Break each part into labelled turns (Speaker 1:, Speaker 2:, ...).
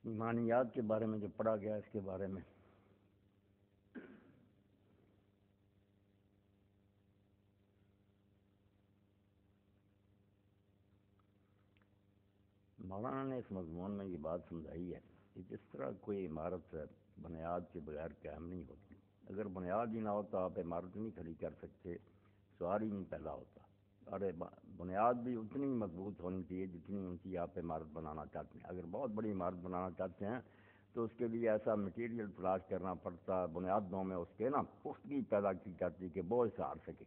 Speaker 1: ایمانیات کے بارے میں جو پڑھا گیا اس کے بارے میں مولانا نے اس مضمون میں یہ بات سمجھائی ہے کہ جس طرح کوئی عمارت بنیاد کے بغیر قائم نہیں ہوتی. اگر بنیاد ہی نہ ہو تو آپ عمارت نہیں کھڑی کر سکتے, سوار ہی نہیں پیدا ہوتا. اور بنیاد بھی اتنی مضبوط ہونی چاہیے جتنی اونچی آپ عمارت بنانا چاہتے ہیں. اگر بہت بڑی عمارت بنانا چاہتے ہیں تو اس کے لیے ایسا مٹیریل تلاش کرنا پڑتا ہے, بنیادوں میں اس کے پختگی پیدا کی جاتی کہ بوجھ سہار سکے.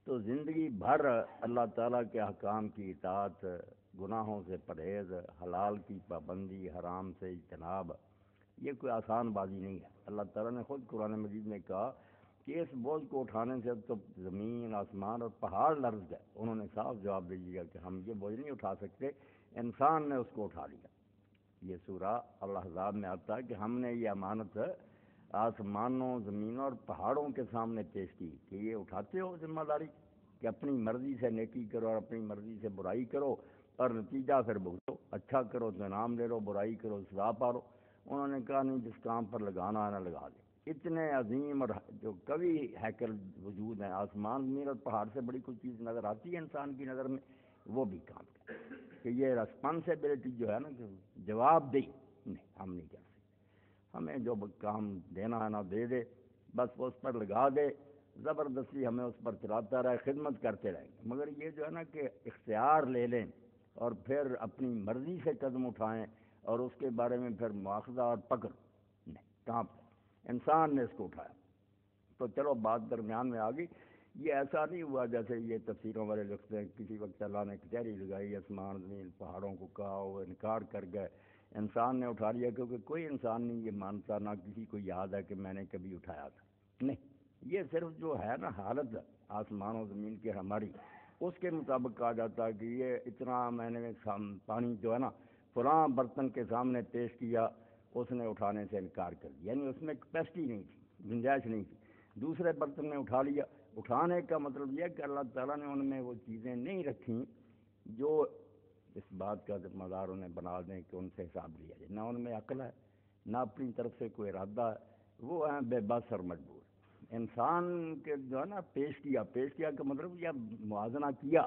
Speaker 1: تو زندگی بھر اللہ تعالیٰ کے احکام کی اطاعت, گناہوں سے پرہیز, حلال کی پابندی, حرام سے اجتناب, یہ کوئی آسان بازی نہیں ہے. اللہ تعالیٰ نے خود قرآن مجید میں کہا کہ اس بوجھ کو اٹھانے سے تو زمین, آسمان اور پہاڑ لرز گئے. انہوں نے صاف جواب دے دیا کہ ہم یہ بوجھ نہیں اٹھا سکتے, انسان نے اس کو اٹھا لیا. یہ سورہ الاحزاب میں آتا ہے کہ ہم نے یہ امانت آسمانوں, زمینوں اور پہاڑوں کے سامنے پیش کی کہ یہ اٹھاتے ہو ذمہ داری کہ اپنی مرضی سے نیکی کرو اور اپنی مرضی سے برائی کرو اور نتیجہ پھر بھگتو. اچھا کرو تو انعام لے لو, برائی کرو سزا پالو. انہوں نے کہا نہیں, جس کام پر لگانا ہے نہ لگا دے. اتنے عظیم اور جو قوی ہیکل وجود ہیں, آسمان, زمین اور پہاڑ سے بڑی کوئی چیز نظر آتی ہے انسان کی نظر میں, وہ بھی کام کرے کہ یہ رسپانسبلٹی جو ہے نا, کہ جواب دہی نہیں, ہم نہیں کر سکتے. ہمیں جو کام دینا ہے نا دے دے, بس اس پر لگا دے, زبردستی ہمیں اس پر چلاتا رہے, خدمت کرتے رہیں گے. مگر یہ جو ہے نا کہ اختیار لے لیں اور پھر اپنی مرضی سے قدم اٹھائیں اور اس کے بارے میں پھر مواخذہ اور پکڑ, نہیں, کہاں پر انسان نے اس کو اٹھایا. تو چلو بات درمیان میں آ گئی. یہ ایسا نہیں ہوا جیسے یہ تفسیروں والے لکھتے ہیں کسی وقت اللہ نے کچہری لگائی, آسمان زمین پہاڑوں کو کہا, وہ انکار کر گئے, انسان نے اٹھا لیا. کیونکہ کوئی انسان نہیں یہ مانتا, نہ کسی کو یاد ہے کہ میں نے کبھی اٹھایا تھا. نہیں, یہ صرف جو ہے نا حالت آسمان و زمین کی ہماری, اس کے مطابق کہا جاتا ہے کہ یہ اتنا میں نے پانی جو ہے نا فلاں برتن کے سامنے پیش کیا, اس نے اٹھانے سے انکار کر دیا. یعنی اس میں کیپیسٹی نہیں تھی, گنجائش نہیں تھی. دوسرے برتن نے اٹھا لیا. اٹھانے کا مطلب یہ کہ اللہ تعالیٰ نے ان میں وہ چیزیں نہیں رکھیں جو اس بات کا ذمہ دار انہیں بنا دیں کہ ان سے حساب لیا جائے. نہ ان میں عقل ہے, نہ اپنی طرف سے کوئی ارادہ ہے, وہ ہیں بے بس اور مجبور. انسان کے جو ہے نا پیش کیا کا مطلب یہ موازنہ کیا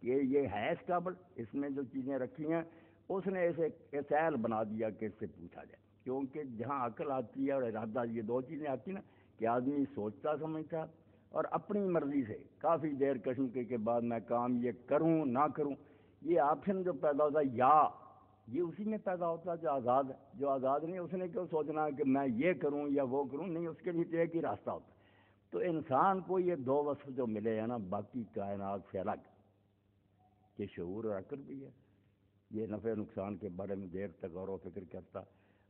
Speaker 1: کہ یہ ہے اس قابل, اس میں جو چیزیں رکھی ہیں اس نے اسے اسائل بنا دیا کہ اس سے پوچھا جائے. کیونکہ جہاں عقل آتی ہے اور ارادہ, یہ دو چیزیں آتی ہیں نا کہ آدمی سوچتا سمجھتا اور اپنی مرضی سے کافی دیر کشمکش کے بعد میں کام یہ کروں نہ کروں, یہ آپشن جو پیدا ہوتا ہے یا یہ اسی میں پیدا ہوتا ہے جو آزاد ہے. جو آزاد نہیں, اس نے کیوں سوچنا ہے کہ میں یہ کروں یا وہ کروں, نہیں, اس کے لیے تو ایک ہی راستہ ہوتا ہے. تو انسان کو یہ دو وصف جو ملے ہیں نا باقی کائنات سے الگ, کہ شعور اور عقل بھی ہے, یہ نفع نقصان کے بارے میں دیر تک غور و فکر کرتا,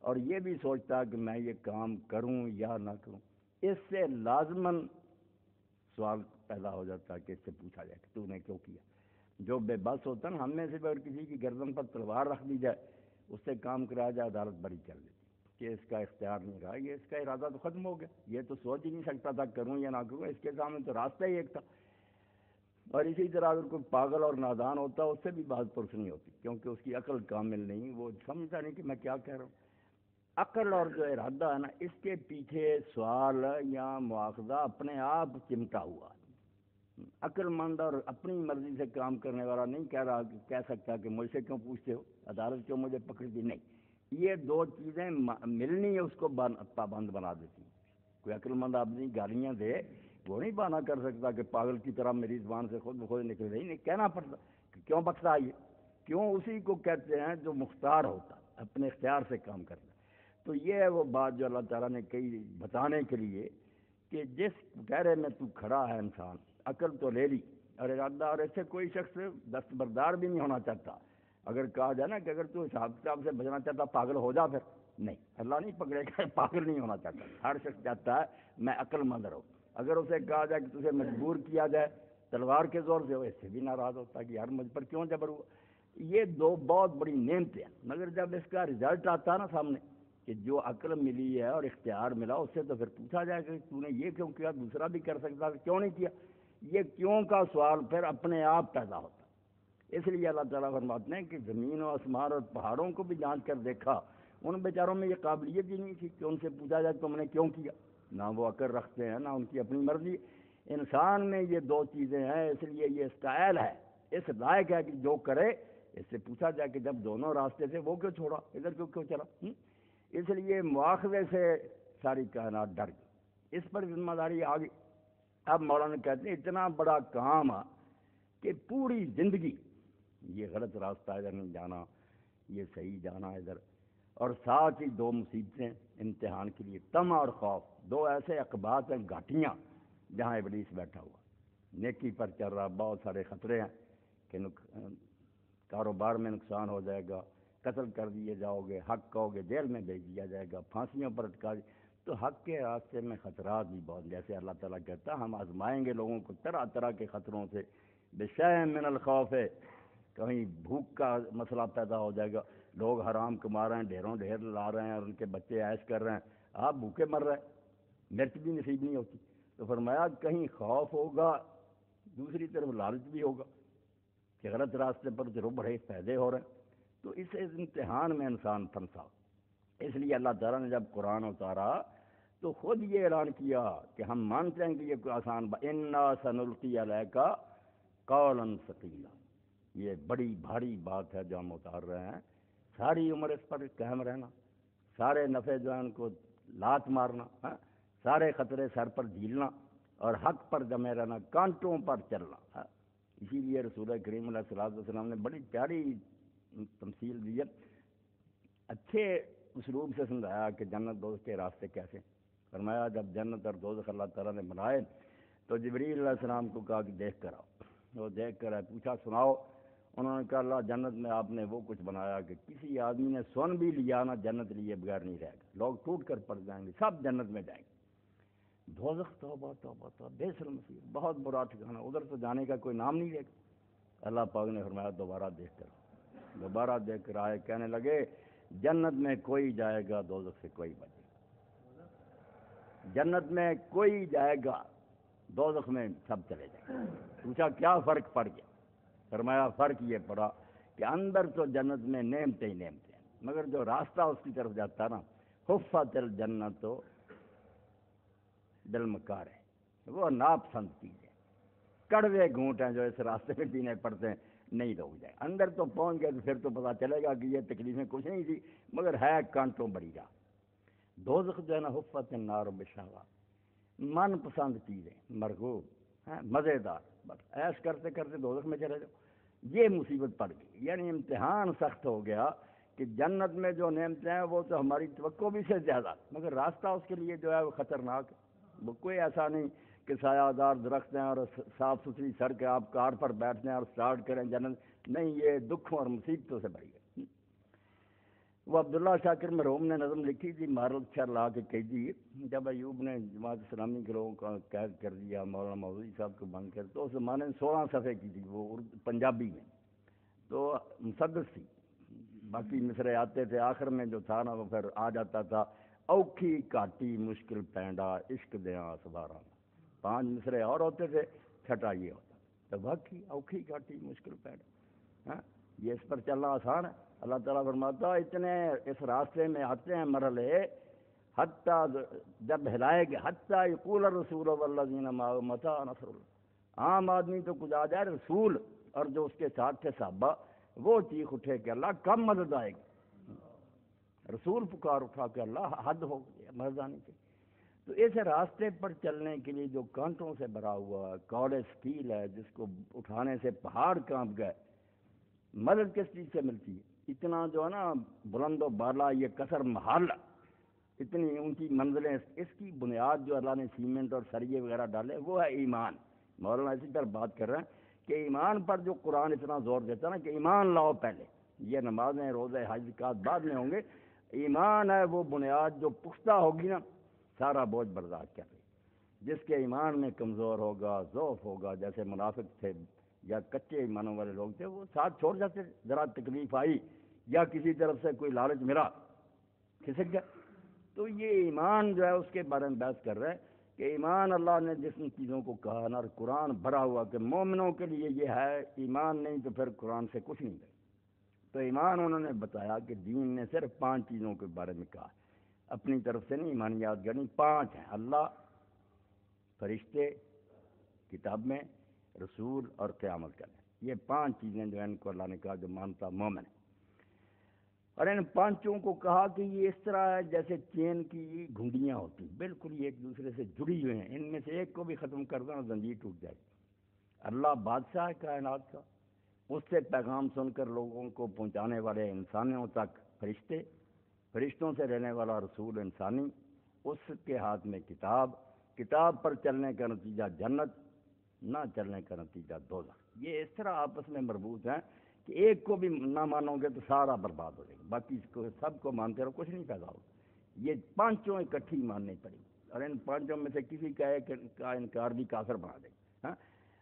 Speaker 1: اور یہ بھی سوچتا کہ میں یہ کام کروں یا نہ کروں. اس سے لازماً سوال پیدا ہو جاتا ہے کہ اس سے پوچھا جائے کہ تو نے کیوں کیا. جو بے بس ہوتا ہے نا, ہم میں سے اگر کسی کی گردن پر تلوار رکھ دی جائے, اس سے کام کرایا جائے, عدالت بری کر دیتی کہ اس کا اختیار نہیں رہا, یہ اس کا ارادہ تو ختم ہو گیا, یہ تو سوچ ہی نہیں سکتا تھا کروں یا نہ کروں, اس کے سامنے تو راستہ ہی ایک تھا. اور اسی طرح اگر کوئی پاگل اور نادان ہوتا اس سے بھی بات پرس نہیں ہوتی, کیونکہ اس کی عقل کامل نہیں, وہ سمجھتا نہیں کہ میں کیا کہہ رہا ہوں. عقل اور جو ارادہ ہے نا, اس کے پیچھے سوال یا مواخذہ اپنے آپ چمٹا ہوا. عقل مند اور اپنی مرضی سے کام کرنے والا نہیں کہہ سکتا کہ مجھ سے کیوں پوچھتے ہو, عدالت کیوں مجھے پکڑ دی. نہیں, یہ دو چیزیں ملنی اس کو پابند بنا دیتی. کوئی عقل مند آدمی گالیاں دے, وہ نہیں بہانہ کر سکتا کہ پاگل کی طرح میری زبان سے خود بخود نکل رہی. نہیں, کہنا پڑتا کہ کیوں بخشا یہ, کیوں اسی کو کہتے ہیں جو مختار ہوتا, اپنے اختیار سے کام کرتا. تو یہ ہے وہ بات جو اللہ تعالیٰ نے کہی بتانے کے لیے کہ جس دائرے میں تو کھڑا ہے انسان, عقل تو لے لی اور ارادہ, اور اس سے کوئی شخص دستبردار بھی نہیں ہونا چاہتا. اگر کہا جائے نا کہ اگر تو حساب کتاب سے بچنا چاہتا پاگل ہو جا, پھر نہیں, اللہ نہیں پکڑے گا, پاگل نہیں ہونا چاہتا. ہر شخص چاہتا ہے میں عقل مند رہوں. اگر اسے کہا جائے کہ تجھے مجبور کیا جائے تلوار کے زور سے, وہ اس سے بھی ناراض ہوتا ہے کہ یار مجھ پر کیوں جبر ہوا. یہ دو بہت بڑی نعمتیں ہیں, مگر جب اس کا رزلٹ آتا ہے نا سامنے کہ جو عقل ملی ہے اور اختیار ملا, اس سے تو پھر پوچھا جائے کہ تو نے یہ کیوں کیا, دوسرا بھی کر سکتا کیوں نہیں کیا. یہ کیوں کا سوال پھر اپنے آپ پیدا ہوتا. اس لیے اللہ تعالیٰ فرماتے ہیں کہ زمین و آسمان اور پہاڑوں کو بھی جانچ کر دیکھا ان بیچاروں میں یہ قابلیت ہی نہیں تھی کہ ان سے پوچھا جائے تم نے کیوں کیا، نہ وہ عقل رکھتے ہیں نہ ان کی اپنی مرضی۔ انسان میں یہ دو چیزیں ہیں، اس لیے یہ اسٹائل ہے، اس لائق ہے کہ جو کرے اس سے پوچھا جائے کہ جب دونوں راستے تھے وہ کیوں چھوڑا، ادھر کیوں چلا۔ اس لیے مواخذے سے ساری کائنات ڈر گئی، اس پر ذمہ داری آ گئی۔ اب مولانا کہتے ہیں اتنا بڑا کام کہ پوری زندگی یہ غلط راستہ ادھر نہیں جانا، یہ صحیح جانا ادھر، اور ساتھ ہی دو مصیبتیں امتحان کے لیے، طمع اور خوف، دو ایسے عقبات ہیں، گھاٹیاں جہاں ابلیس بیٹھا ہوا، نیکی پر چل رہا، بہت سارے خطرے ہیں کہ کاروبار میں نقصان ہو جائے گا، قتل کر دیے جاؤ گے، حق کہو گے جیل میں بھیج دیا جائے گا، پھانسیوں پر اٹکا دی، تو حق کے راستے میں خطرات بھی بہت، جیسے اللہ تعالیٰ کہتا ہے ہم آزمائیں گے لوگوں کو طرح طرح کے خطروں سے، بشیء من الخوف ہے، کہیں بھوک کا مسئلہ پیدا ہو جائے گا، لوگ حرام کما رہے ہیں، ڈھیروں ڈھیر لا رہے ہیں اور ان کے بچے عیش کر رہے ہیں، آپ بھوکے مر رہے ہیں، مرچ بھی نصیب نہیں ہوتی، تو فرمایا کہیں خوف ہوگا، دوسری طرف لالچ بھی ہوگا کہ غلط راستے پر جو بڑے فائدے ہو رہے ہیں، تو اس امتحان میں انسان پھنسا۔ اس لیے اللہ تعالیٰ نے جب قرآن اتارا تو خود یہ اعلان کیا کہ ہم مانتے ہیں کہ یہ کوئی آسان اِنَّا سَنُلْقِي عَلَيْكَ قَوْلًا ثَقِيلًا، یہ بڑی بھاری بات ہے جو ہم اتار رہے ہیں، ساری عمر اس پر قائم رہنا، سارے نفع جو ہیں ان کو لات مارنا، سارے خطرے سر پر جھیلنا اور حق پر جمے رہنا، کانٹوں پر چلنا۔ اسی لیے رسول کریم علیہ الصلوۃ والسلام نے بڑی پیاری تمثیل دی ہے، اچھے اسلوب سے سمجھایا کہ جنت دوزخ کے راستے کیسے۔ فرمایا جب جنت اور دوزخ اللہ تعالیٰ نے بنائے تو جبریل علیہ السلام کو کہا کہ دیکھ کر آؤ، وہ دیکھ کر آئے، پوچھا سناؤ، انہوں نے کہا اللہ جنت میں آپ نے وہ کچھ بنایا کہ کسی آدمی نے سن بھی لیا نا جنت لیے بغیر نہیں رہے گا، لوگ ٹوٹ کر پڑ جائیں گے، سب جنت میں جائیں گے۔ دوزخ توبہ توبہ توبہ، بیس المصیر، بہت برا ٹھکانہ، ادھر تو جانے کا کوئی نام نہیں لے گا۔ اللہ پاک نے فرمایا دوبارہ دیکھ کر، دوبارہ دیکھ کر آئے، کہنے لگے جنت میں کوئی جائے گا، دوزخ سے کوئی بچے گا، جنت میں کوئی جائے گا، دوزخ میں سب چلے جائیں گے۔ پوچھا کیا فرق پڑ گیا؟ فرمایا فرق یہ پڑا کہ اندر تو جنت میں نعمتیں ہی نعمتیں ہیں، مگر جو راستہ اس کی طرف جاتا ہے نا، حفت الجنت بالمکار ہے، وہ ناپسند چیز ہے، کڑوے گھونٹ ہیں جو اس راستے میں پینے پڑتے ہیں، نہیں روک جائے، اندر تو پہنچ گئے تو پھر تو پتہ چلے گا کہ یہ تکلیفیں کچھ نہیں تھی، مگر ہے کانٹوں بڑی راہ۔ دوزخ جو ہے نا حفت النار بالشہوات، من پسند چیزیں، مرغوب، مزیدار، بس ایش کرتے کرتے دوزخ میں چلے جاؤ، یہ مصیبت پڑ گئی۔ یعنی امتحان سخت ہو گیا کہ جنت میں جو نعمتیں ہیں وہ تو ہماری توقع بھی سے زیادہ، مگر راستہ اس کے لیے جو ہے وہ خطرناک ہے۔ وہ کوئی ایسا نہیں کہ سایہ دار درخت ہیں اور صاف ستھری سڑک ہے، آپ کار پر بیٹھتے ہیں اور سٹارٹ کریں جنت، نہیں، یہ دکھوں اور مصیبتوں سے بھری ہے۔ وہ عبداللہ شاکر مرحوم نے نظم لکھی تھی، مارل شر لا کے قیدی، جب ایوب نے جماعت اسلامی کے لوگوں کا قید کر دیا مولانا مودودی صاحب کو بند کر، تو اس زمانے میں 16 صفحے کی تھی وہ پنجابی میں، تو مسدس تھی، باقی مصرے آتے تھے، آخر میں جو تھا نا وہ پھر آ جاتا تھا، اوکھی کاٹی مشکل پینڈا عشق دیاں سوارا، 5 مصرے اور ہوتے تھے، چھٹا یہ ہوتا، تو واقعی اوکھی کاٹی مشکل پینڈا، یہ اس پر چلنا آسان ہے۔ اللہ تعالیٰ فرماتا اتنے اس راستے میں آتے ہیں مرحلے، حتیٰ جب ہلائے گے، حتیٰ یقول الرسول والذین معہ متی نصر اللہ، عام آدمی تو کچھ آ جائے، رسول اور جو اس کے ساتھ تھے صحابہ وہ چیخ اٹھے کہ اللہ کم مدد آئے گی، رسول پکار اٹھا کہ اللہ حد ہو گئی، مدد آنے کی۔ تو اس راستے پر چلنے کے لیے جو کانٹوں سے بھرا ہوا کوڑے سٹیل ہے، جس کو اٹھانے سے پہاڑ کانپ گئے، مدد کس چیز سے ملتی ہے؟ اتنا جو ہے نا بلند و بالا یہ کثر محل، اتنی اونچی منزلیں، اس کی بنیاد جو اللہ نے سیمنٹ اور سریے وغیرہ ڈالے وہ ہے ایمان۔ مولانا اسی پر بات کر رہے ہیں کہ ایمان پر جو قرآن اتنا زور دیتا ہے نا کہ ایمان لاؤ پہلے، یہ نمازیں روزے حج زکوٰۃ بعد میں ہوں گے، ایمان ہے وہ بنیاد جو پختہ ہوگی نا سارا بوجھ برداشت کر لے۔ جس کے ایمان میں کمزور ہوگا، ضعف ہوگا، جیسے منافق تھے یا کچے ایمانوں والے لوگ تھے، وہ ساتھ چھوڑ جاتے، ذرا تکلیف آئی یا کسی طرف سے کوئی لالچ ملا کھسک گیا۔ تو یہ ایمان جو ہے اس کے بارے میں بحث کر رہے ہیں کہ ایمان اللہ نے جس چیزوں کو کہا نا، قرآن بھرا ہوا کہ مومنوں کے لیے یہ ہے، ایمان نہیں تو پھر قرآن سے کچھ نہیں ہے۔ تو ایمان انہوں نے بتایا کہ دین نے صرف 5 چیزوں کے بارے میں کہا، اپنی طرف سے نہیں ایمانیات گنی، 5 ہیں: اللہ، فرشتے، کتاب میں، رسول اور قیامت کا دن۔ یہ 5 چیزیں جو ہیں ان کو اللہ نے کہا جو مانتا مومن ہے۔ اور ان 5 کو کہا کہ یہ اس طرح ہے جیسے چین کی گھنڈیاں ہوتی، بالکل یہ ایک دوسرے سے جڑی ہوئی ہیں، ان میں سے ایک کو بھی ختم کر دو اور زنجیر ٹوٹ جائے گی۔ اللہ بادشاہ ہے کائنات کا، اس سے پیغام سن کر لوگوں کو پہنچانے والے انسانوں تک فرشتے، فرشتوں سے رہنے والا رسول انسانی، اس کے ہاتھ میں کتاب، کتاب پر چلنے کا نتیجہ جنت، نہ چلنے کا نتیجہ دوزخ۔ یہ اس طرح آپس میں مربوط ہیں کہ ایک کو بھی نہ مانو گے تو سارا برباد ہو جائے گا، باقی سب کو مانتے رہو کچھ نہیں پیدا ہوگا۔ یہ 5 اکٹھی ماننی پڑی، اور ان 5 میں سے کسی کا انکار بھی کافر بنا دے گا۔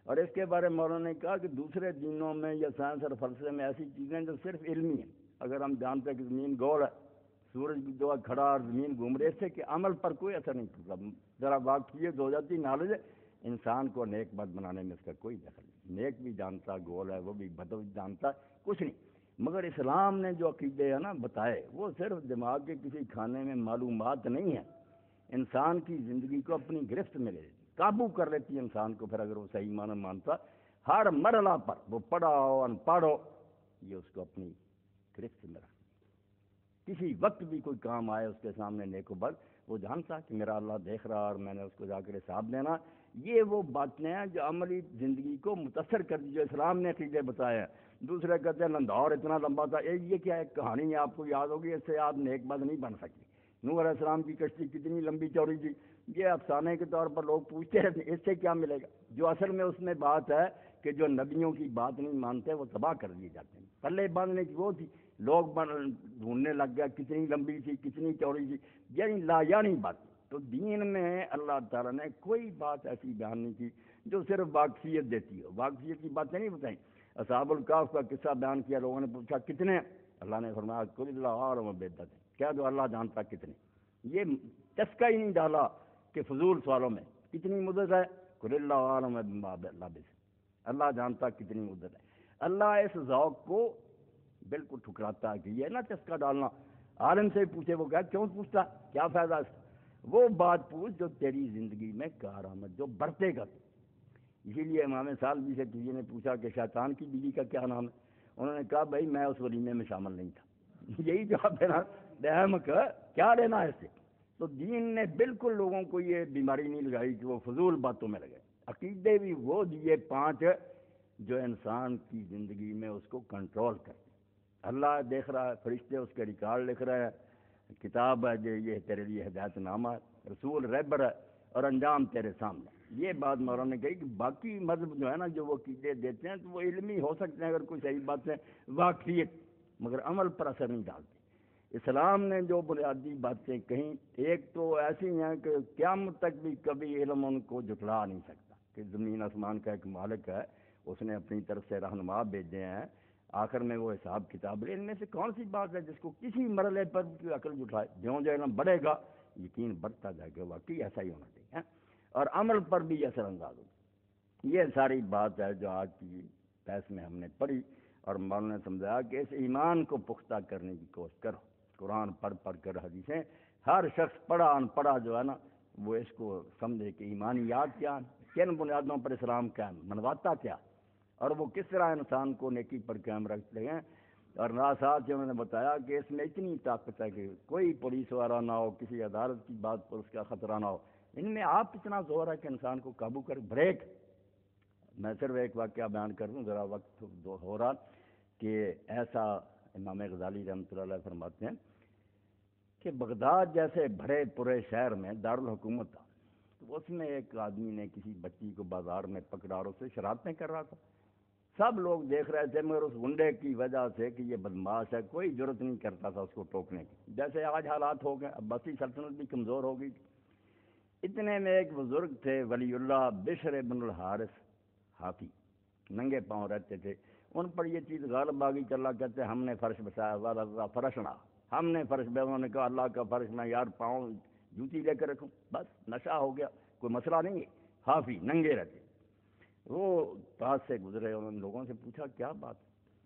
Speaker 1: اور اس کے بارے میں مولانا نے کہا کہ دوسرے دینوں میں یا سائنس اور فلسفے میں ایسی چیزیں جو صرف علمی ہیں، اگر ہم جانتے ہیں کہ زمین گول ہے، سورج بھی جو کھڑا اور زمین گھوم رہے، اس سے کہ عمل پر کوئی اثر نہیں پڑتا، ذرا واقفیت ہو جاتی، نالج ہے، انسان کو نیک بد بنانے میں اس کا کوئی دخل نہیں۔ نیک بھی جانتا گول ہے، وہ بھی بد بھی جانتا، کچھ نہیں۔ مگر اسلام نے جو عقیدے ہے نا بتائے، وہ صرف دماغ کے کسی کھانے میں معلومات نہیں ہیں، انسان کی زندگی کو اپنی گرفت میں لے لیتی، قابو کر لیتی ہے انسان کو۔ پھر اگر وہ صحیح معنی مانتا، ہر مرحلہ پر وہ پڑھا ہو ان پڑھ ہو، یہ اس کو اپنی گرفت میں رکھ، کسی وقت بھی کوئی کام آئے اس کے سامنے نیک و بد، وہ جانتا کہ میرا اللہ دیکھ رہا اور میں نے اس کو جا کر حساب دینا۔ یہ وہ باتیں ہیں جو عملی زندگی کو متاثر کر دی، جو اسلام نے عقیدے بتائے ہیں۔ دوسرے کہتے ہیں لندھور اتنا لمبا تھا، یہ کیا ایک کہانی ہے آپ کو یاد ہوگی، اس سے آپ نیک بد نہیں بن سکتے۔ نوح علیہ السلام کی کشتی کتنی لمبی چوڑی تھی، یہ افسانے کے طور پر لوگ پوچھتے رہتے ہیں اس سے کیا ملے گا، جو اصل میں اس میں بات ہے کہ جو نبیوں کی بات نہیں مانتے وہ تباہ کر دیے جاتے ہیں۔ پلے باندھنے کی وہ تھی، لوگ ڈھونڈنے لگ گیا کتنی لمبی تھی کتنی چوڑی تھی، یعنی یعنی بات۔ تو دین میں اللہ تعالیٰ نے کوئی بات ایسی بیان نہیں کی جو صرف واقفیت دیتی ہو، واقفیت کی باتیں نہیں بتائیں۔ اصحاب الکہف کا قصہ بیان کیا، لوگوں نے پوچھا کتنے، اللہ نے فرمایا قل اللہ اعلم بعدتہم، کیا جو اللہ جانتا کتنے۔ یہ چسکا ہی نہیں ڈالا کہ فضول سوالوں میں کتنی مدت ہے، قل اللہ اعلم بما لبث، اللہ جانتا کتنی مدت ہے۔ اللہ اس ذوق کو بالکل ٹھکراتا ہے کہ یہ نہ چسکا ڈالنا، عالم سے پوچھے، وہ کیوں پوچھتا، کیا فائدہ اس کا، وہ بات پوچھ جو تیری زندگی میں کارآمد، جو برتے گا۔ اسی لیے امام سالمی سے کسی نے پوچھا کہ شیطان کی بیوی کا کیا نام ہے، انہوں نے کہا بھائی میں اس ولیمے میں شامل نہیں تھا۔ یہی جواب دینا بہمک، کیا لینا ہے اس سے۔ تو دین نے بالکل لوگوں کو یہ بیماری نہیں لگائی کہ وہ فضول باتوں میں لگے، عقیدے بھی وہ دیے 5 جو انسان کی زندگی میں اس کو کنٹرول کرتے۔ اللہ دیکھ رہا ہے، فرشتے اس کے ریکارڈ لکھ رہے ہیں، کتاب ہے جو یہ تیرے لیے ہدایت نامہ ہے، رسول رہبر ہے، اور انجام تیرے سامنے۔ یہ بات مولانا نے کہی کہ باقی مذہب جو ہے نا جو وہ عقیدے دیتے ہیں تو وہ علمی ہو سکتے ہیں اگر کوئی صحیح باتیں واقفیت، مگر عمل پر اثر نہیں ڈالتے۔ اسلام نے جو بنیادی باتیں کہیں، ایک تو ایسی ہیں کہ قیامت تک بھی کبھی علم ان کو جھٹلا نہیں سکتا کہ زمین آسمان کا ایک مالک ہے، اس نے اپنی طرف سے رہنما بھیجے ہیں، آخر میں وہ حساب کتاب لے۔ ان میں سے کون سی بات ہے جس کو کسی مرحلے پر کوئی عقل جھٹلائے؟ جو علم بڑھے گا یقین بڑھتا جائے گا، واقعی ایسا ہی ہونا چاہیے، اور عمل پر بھی اثر انداز ہوگا۔ یہ ساری بات ہے جو آج کی بحث میں ہم نے پڑھی، اور مولانا نے سمجھایا کہ اس ایمان کو پختہ کرنے کی کوشش کرو، قرآن پڑھ پڑھ کر حدیثیں، ہر شخص پڑھا ان پڑھا جو ہے نا وہ اس کو سمجھے کہ ایمانیات کیا، کن بنیادوں پر اسلام قائم منواتا کیا، اور وہ کس طرح انسان کو نیکی پر قائم رکھتے ہیں۔ اور ساتھ ہی انہوں نے بتایا کہ اس میں اتنی طاقت ہے کہ کوئی پولیس والا نہ ہو، کسی عدالت کی بات پر اس کا خطرہ نہ ہو، ان میں آپ اتنا زور ہے کہ انسان کو قابو کر بریک۔ میں صرف ایک واقعہ بیان کر دوں، ذرا وقت ہو رہا، کہ ایسا امام غزالی رحمۃ اللہ علیہ فرماتے ہیں کہ بغداد جیسے بڑے پورے شہر میں دارالحکومت تھا، تو اس میں ایک آدمی نے کسی بچی کو بازار میں پکڑا اور اسے شرارتیں کر رہا تھا، سب لوگ دیکھ رہے تھے، مگر اس گنڈے کی وجہ سے کہ یہ بدماش ہے کوئی جرت نہیں کرتا تھا اس کو ٹوکنے کی، جیسے آج حالات ہو گئے، عباسی سلطنت بھی کمزور ہو گئی۔ اتنے میں ایک بزرگ تھے ولی اللہ بشر بن الحارث حافی، ننگے پاؤں رہتے تھے، ان پر یہ چیز غالب آ گئی کہ اللہ کہتے ہیں ہم نے فرش بچایا، والا فرشنا، ہم نے فرش بے، انہوں نے کہا اللہ کا فرش میں یار پاؤں جوتی لے کر رکھوں، بس نشہ ہو گیا، کوئی مسئلہ نہیں ہے، حافی ننگے رہتے۔ وہ پاس سے گزرے، انہوں نے لوگوں سے پوچھا کیا بات،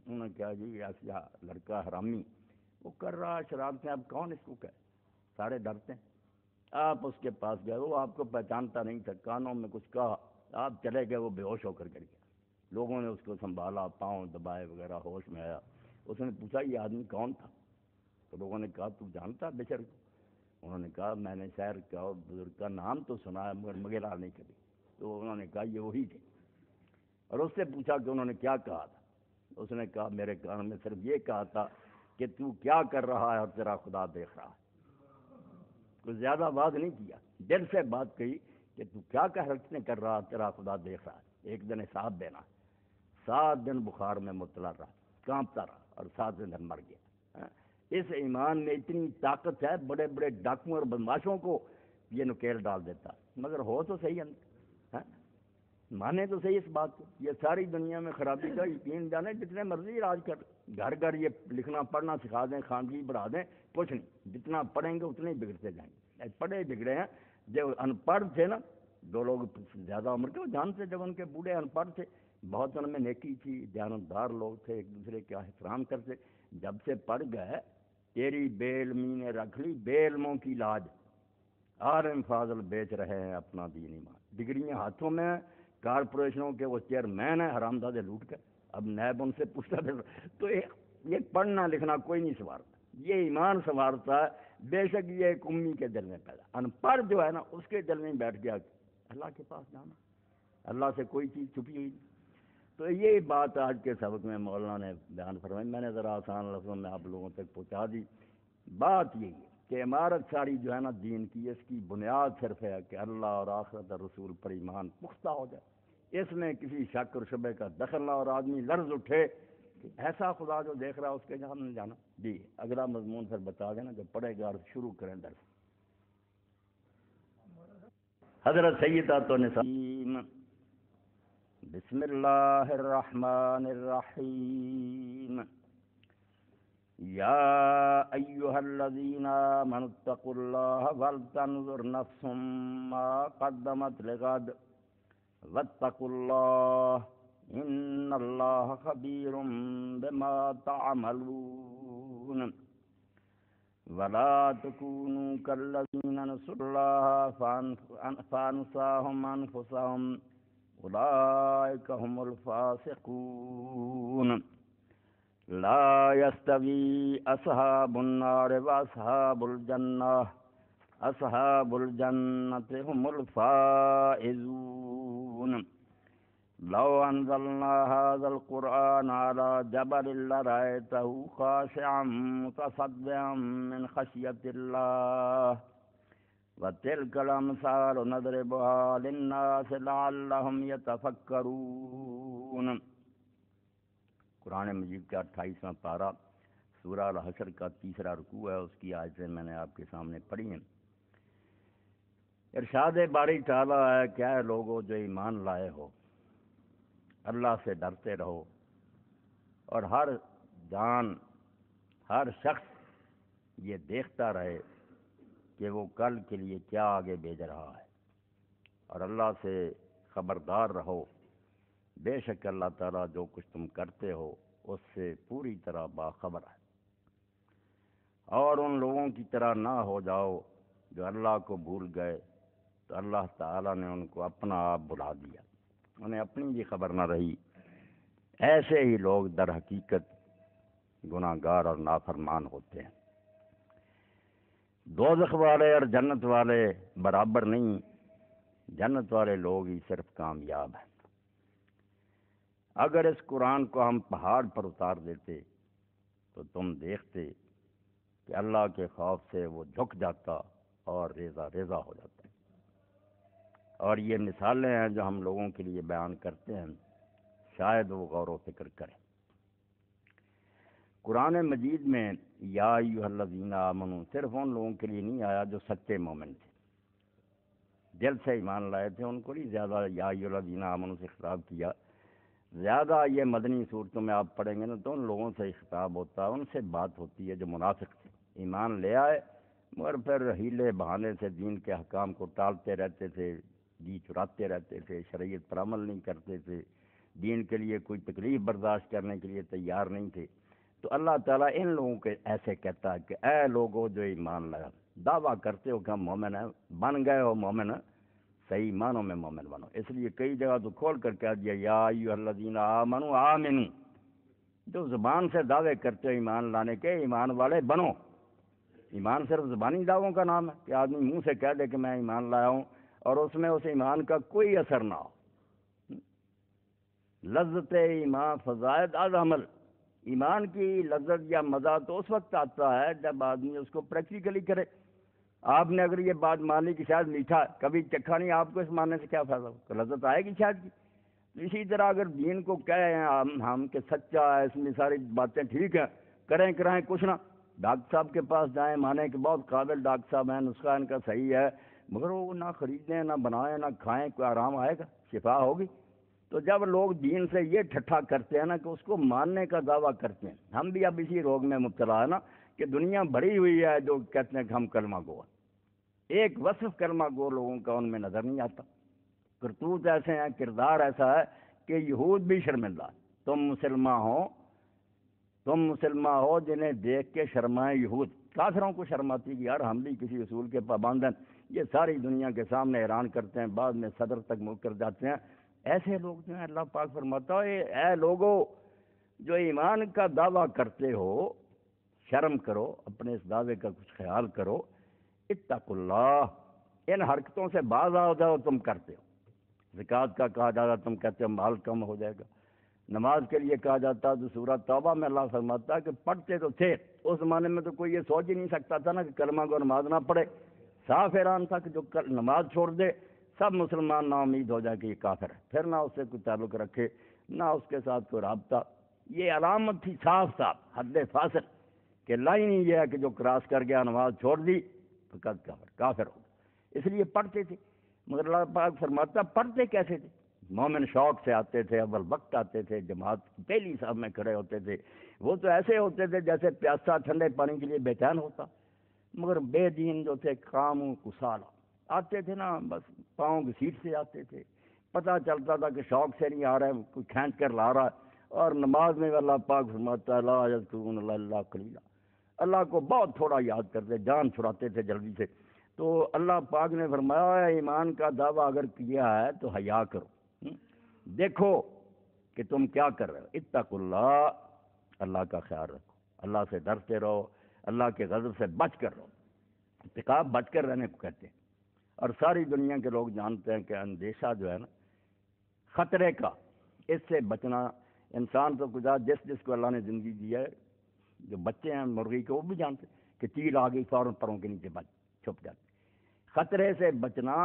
Speaker 1: انہوں نے کہا جی ایسا لڑکا حرامی وہ کر رہا شرارتیں، اب کون اس کو کہے، سارے ڈرتے ہیں۔ آپ اس کے پاس گئے، وہ آپ کو پہچانتا نہیں تھا، کانوں میں کچھ کہا، آپ چلے گئے، وہ بے ہوش ہو کر گر گیا۔ لوگوں نے اس کو سنبھالا، پاؤں دبائے وغیرہ، ہوش میں آیا۔ اس نے پوچھا یہ آدمی کون تھا؟ تو لوگوں نے کہا تو جانتا بشر کو؟ انہوں نے کہا میں نے شہر کا اور بزرگ کا نام تو سنا ہے مگر مگرا نہیں کبھی۔ تو انہوں نے کہا یہ وہی تھے، اور اس سے پوچھا کہ انہوں نے کیا کہا تھا؟ اس نے کہا میرے کان میں صرف یہ کہا تھا کہ تو کیا کر رہا ہے اور تیرا خدا دیکھ رہا ہے۔ کوئی زیادہ بات نہیں کیا، دل سے بات کہی کہ تو کیا حرکتیں کر رہا، تیرا خدا دیکھ رہا ہے۔ ایک دن حساب دینا، 7 دن بخار میں مبتلا رہا، کانپتا رہا، اور 7 دن مر گیا۔ اس ایمان میں اتنی طاقت ہے، بڑے بڑے ڈاکوؤں اور بدماشوں کو یہ نکیل ڈال دیتا، مگر ہو تو صحیح اندر، مانے تو صحیح اس بات کو۔ یہ ساری دنیا میں خرابی کا یقین جانے، جتنے مرضی راج کر، گھر گھر یہ لکھنا پڑھنا سکھا دیں، خواندگی بڑھا دیں، کچھ نہیں، جتنا پڑھیں گے اتنے ہی بگڑتے جائیں گے۔ پڑھے بگڑے ہیں، جو ان پڑھ تھے نا، دو لوگ زیادہ عمر کے وہ جانتے، جب ان کے بوڑھے ان پڑھ تھے، بہت ان میں نیکی تھی، دیانتدار لوگ تھے، ایک دوسرے کا احترام کرتے، جب سے پڑھ گئے تیری بے علمی نے رکھ لی بے علموں کی لاج، عالم فاضل بیچ رہے ہیں اپنا دین ایمان، ڈگریاں ہاتھوں میں، کارپوریشنوں کے وہ چیئرمین ہیں حرامزادے لوٹ کر، اب نیب ان سے پوچھتا پھر تو یہ پڑھنا لکھنا کوئی نہیں سنوارتا، یہ ایمان سنوارتا ہے۔ بے شک یہ ایک امی کے دل میں پیدا، ان پڑھ جو ہے نا اس کے دل میں بیٹھ گیا اللہ کے پاس جانا، اللہ سے کوئی چیز چھپی ہوئی نہیں۔ تو یہ بات آج کے سبق میں مولانا نے بیان فرمائی، میں نے ذرا آسان لفظوں میں آپ لوگوں تک پہنچا دی۔ بات یہی ہے کہ عمارت ساری جو ہے نا دین کی، اس کی بنیاد صرف ہے کہ اللہ اور آخرت اور رسول پر ایمان پختہ ہو جائے، اس میں کسی شک اور شبہ کا دخل نہ، اور آدمی لرز اٹھے کہ ایسا خدا جو دیکھ رہا ہے اس کے جہاں نہیں جانا۔ جی اگلا مضمون پھر بتا دینا جو پڑھے گا، اور شروع کریں درس۔ حضرت سیدہ تو نسیم، بسم اللہ الرحمن الرحیم، یا ایہا الذین آمنوا اتقوا اللہ ولتنظر نفس ما قدمت لغد واتقوا اللہ ان اللہ خبیر بما تعملون ولا تکونوا کالذین نسوا اللہ فانساہم انفسہم اولئک هم الفاسقون لا يستوي اصحاب النار واصحاب الجنہ اصحاب الجنة هم الفائزون لو انزلنا هذا القرآن على جبل لرأيته خاشعا متصدعا من خشية الله وتلك الأمثال نضربها للناس لعلهم يتفكرون۔ قرآن مجید کا 28واں پارہ، سورہ الحشر کا 3 رکوع ہے، اس کی آیتیں میں نے آپ کے سامنے پڑھی ہیں۔ ارشاد باری تعالیٰ ہے کہ اے لوگو جو ایمان لائے ہو، اللہ سے ڈرتے رہو، اور ہر جان، ہر شخص یہ دیکھتا رہے کہ وہ کل کے لیے کیا آگے بھیج رہا ہے، اور اللہ سے خبردار رہو، بے شک اللہ تعالیٰ جو کچھ تم کرتے ہو اس سے پوری طرح باخبر ہے۔ اور ان لوگوں کی طرح نہ ہو جاؤ جو اللہ کو بھول گئے تو اللہ تعالیٰ نے ان کو اپنا آپ بلا دیا، انہیں اپنی بھی خبر نہ رہی۔ ایسے ہی لوگ در حقیقت گناہ گار اور نافرمان ہوتے ہیں۔ دوزخ والے اور جنت والے برابر نہیں، جنت والے لوگ ہی صرف کامیاب ہیں۔ اگر اس قرآن کو ہم پہاڑ پر اتار دیتے تو تم دیکھتے کہ اللہ کے خوف سے وہ جھک جاتا اور ریزہ ریزہ ہو جاتا ہے۔ اور یہ مثالیں ہیں جو ہم لوگوں کے لیے بیان کرتے ہیں، شاید وہ غور و فکر کریں۔ قرآن مجید میں یا ایھا الذین آمنوا صرف ان لوگوں کے لیے نہیں آیا جو سچے مومن تھے، دل سے ایمان لائے تھے، ان کو نہیں زیادہ یا ایھا الذین آمنوا سے خطاب کیا۔ زیادہ یہ مدنی صورتوں میں آپ پڑھیں گے نا تو ان لوگوں سے خطاب ہوتا ہے، ان سے بات ہوتی ہے جو منافق تھے، ایمان لے آئے مگر پھر ہیلے بہانے سے دین کے احکام کو ٹالتے رہتے تھے، جی چراتے رہتے تھے، شریعت پر عمل نہیں کرتے تھے، دین کے لیے کوئی تکلیف برداشت کرنے کے لیے تیار نہیں تھے. تو اللہ تعالیٰ ان لوگوں کے ایسے کہتا ہے کہ اے لوگوں جو ایمان لایا, دعویٰ کرتے ہو کہ ہم مومن ہیں, بن گئے ہو مومن, صحیح معنوں میں مومن بنو. اس لیے کئی جگہ تو کھول کر کہہ دیا یا ایھا الذین آمنوا آمنو, جو زبان سے دعوے کرتے ہو ایمان لانے کے, ایمان والے بنو. ایمان صرف زبانی دعووں کا نام ہے کہ آدمی منہ سے کہہ دے کہ میں ایمان لایا ہوں اور اس میں اس ایمان کا کوئی اثر نہ ہو. لذت ایمان فزائد از عمل, ایمان کی لذت یا مزہ تو اس وقت آتا ہے جب آدمی اس کو پریکٹیکلی کرے. آپ نے اگر یہ بات مانی کہ شاید میٹھا, کبھی چکھا نہیں, آپ کو اس ماننے سے کیا فائدہ ہو, لذت آئے گی شاید کی. تو اسی طرح اگر دین کو کہیں ہم کہ سچا ہے, اس میں ساری باتیں ٹھیک ہیں, کریں کرائیں کچھ نہ, ڈاکٹر صاحب کے پاس جائیں, مانے کہ بہت قابل ڈاکٹر صاحب ہیں, نسخہ ان کا صحیح ہے, مگر وہ نہ خریدیں نہ بنائیں نہ کھائیں, کوئی آرام آئے گا, شفا ہوگی؟ تو جب لوگ دین سے یہ ٹھٹھا کرتے ہیں نا کہ اس کو ماننے کا دعویٰ کرتے ہیں, ہم بھی اب اسی روگ میں مبتلا ہے نا کہ دنیا بھری ہوئی ہے جو کہتے ہیں کہ ہم کلمہ گو ہیں. ایک وصف کلمہ گو لوگوں کا ان میں نظر نہیں آتا. کرتوت ایسے ہیں, کردار ایسا ہے کہ یہود بھی شرمندہ. تم مسلمہ ہو جنہیں دیکھ کے شرمائیں یہود. کافروں کو شرم آتی کہ یار ہم بھی کسی اصول کے پابند ہیں, یہ ساری دنیا کے سامنے اعلان کرتے ہیں, بعد میں صدر تک مڑ کر جاتے ہیں. ایسے لوگ جو ہیں اللہ پاک فرماتا ہے اے لوگو جو ایمان کا دعویٰ کرتے ہو, شرم کرو, اپنے اس دعوے کا کچھ خیال کرو. اتقوا اللہ, ان حرکتوں سے باز آ جاؤ تم کرتے ہو. زکوٰۃ کا کہا جاتا تم کہتے ہو مال کم ہو جائے گا. نماز کے لیے کہا جاتا تو سورۃ توبہ میں اللہ فرماتا ہے کہ پڑھتے تو تھے. اس زمانے میں تو کوئی یہ سوچ ہی نہیں سکتا تھا نا کہ کلمہ کو نماز نہ پڑھے. صاف اعلان تھا کہ جو نماز چھوڑ دے سب مسلمان نا امید ہو جائے کہ یہ کافر ہے, پھر نہ اس سے کوئی تعلق رکھے نہ اس کے ساتھ کوئی رابطہ. یہ علامت تھی صاف صاف حد فاصل کہ لائن ہی یہ ہے کہ جو کراس کر گیا نماز چھوڑ دی فقط کافر ہو. اس لیے پڑھتے تھے, مگر اللہ پاک فرماتا پڑھتے کیسے تھے؟ مومن شوق سے آتے تھے, اول وقت آتے تھے, جماعت کی پہلی صف میں کھڑے ہوتے تھے. وہ تو ایسے ہوتے تھے جیسے پیاسا ٹھنڈے پانی کے لیے بے چین ہوتا. مگر بے دین جو تھے کام کسالہ آتے تھے نا, بس پاؤں کی سیٹ سے آتے تھے. پتہ چلتا تھا کہ شوق سے نہیں آ رہا ہے, کوئی کھینچ کر لا رہا ہے. اور نماز میں اللہ پاک فرماتا ہے لا یذکرون اللہ قلیلا, اللہ کو بہت تھوڑا یاد کرتے, جان چھڑاتے تھے جلدی سے. تو اللہ پاک نے فرمایا ایمان کا دعویٰ اگر کیا ہے تو حیا کرو, دیکھو کہ تم کیا کر رہے ہو. اتقوا اللہ, اللہ کا خیال رکھو, اللہ سے ڈرتے رہو, اللہ کے غضب سے بچ کر رہو. اتقاء بچ کر رہنے کو کہتے ہیں. اور ساری دنیا کے لوگ جانتے ہیں کہ اندیشہ جو ہے نا خطرے کا, اس سے بچنا انسان تو گزار جس کو اللہ نے زندگی دی ہے, جو بچے ہیں مرغی کے وہ بھی جانتے ہیں کہ چیل آ گئی فوراً پروں کے نیچے چھپ جاتے. خطرے سے بچنا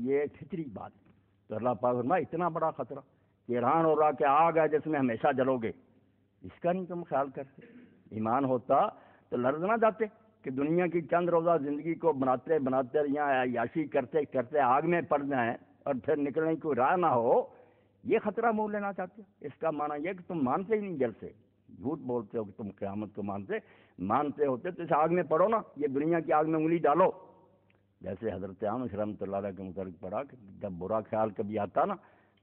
Speaker 1: یہ فطری بات ہے. تو اللہ پاک فرمایا اتنا بڑا خطرہ کہ ایران ہو رہا کہ آگ ہے جس میں ہمیشہ جلو گے, اس کا نہیں تم خیال کرتے. ایمان ہوتا تو لرز نہ جاتے کہ دنیا کی چند روزہ زندگی کو بناتے بناتے یہاں عیاشی کرتے کرتے آگ میں پڑ جائیں اور پھر نکلنے کی کوئی راہ نہ ہو. یہ خطرہ مول لینا چاہتے ہو. اس کا معنی یہ کہ تم مانتے ہی نہیں جل سے, جھوٹ بولتے ہو کہ تم قیامت کو مانتے ہوتے تو اس آگ میں پڑو نا, یہ دنیا کی آگ میں انگلی ڈالو. جیسے حضرت عامر رحمۃ اللہ علیہ کے متعلق پڑھا کہ جب برا خیال کبھی آتا نا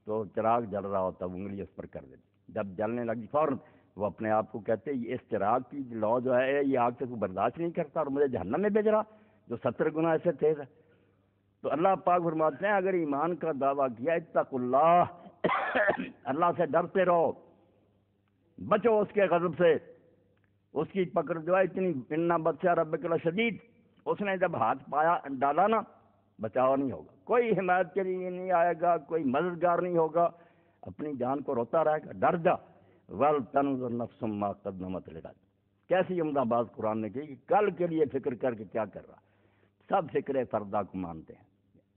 Speaker 1: تو چراغ جل رہا ہوتا, انگلی اس پر کر دیتی, جب جلنے لگی فوراً وہ اپنے آپ کو کہتے اس چراغ کی لو جو ہے یہ آگ سے کوئی برداشت نہیں کرتا اور مجھے جہنم میں بھیج رہا جو 70 گنا ایسے تیز ہے. تو اللہ پاک فرماتے ہیں اگر ایمان کا دعویٰ کیا اتقوا اللہ, اللہ سے ڈرتے رہو, بچو اس کے غضب سے. اس کی پکڑ جو ہے اتنی ان بطش ربک لشدید, اس نے جب ہاتھ پایا ڈالا نا بچاؤ نہیں ہوگا, کوئی حمایت کے لیے نہیں آئے گا, کوئی مددگار نہیں ہوگا, اپنی جان کو روتا رہے گا. ڈر جا وَلْتَنْظُرْ نَفْسٌ مَّا قَدَّمَتْ لِغَدٍ, کیسی عمدہ بات قرآن نے کی کہ کل کے لیے فکر کر کے کیا کر رہا. سب فکر فردہ کو مانتے ہیں,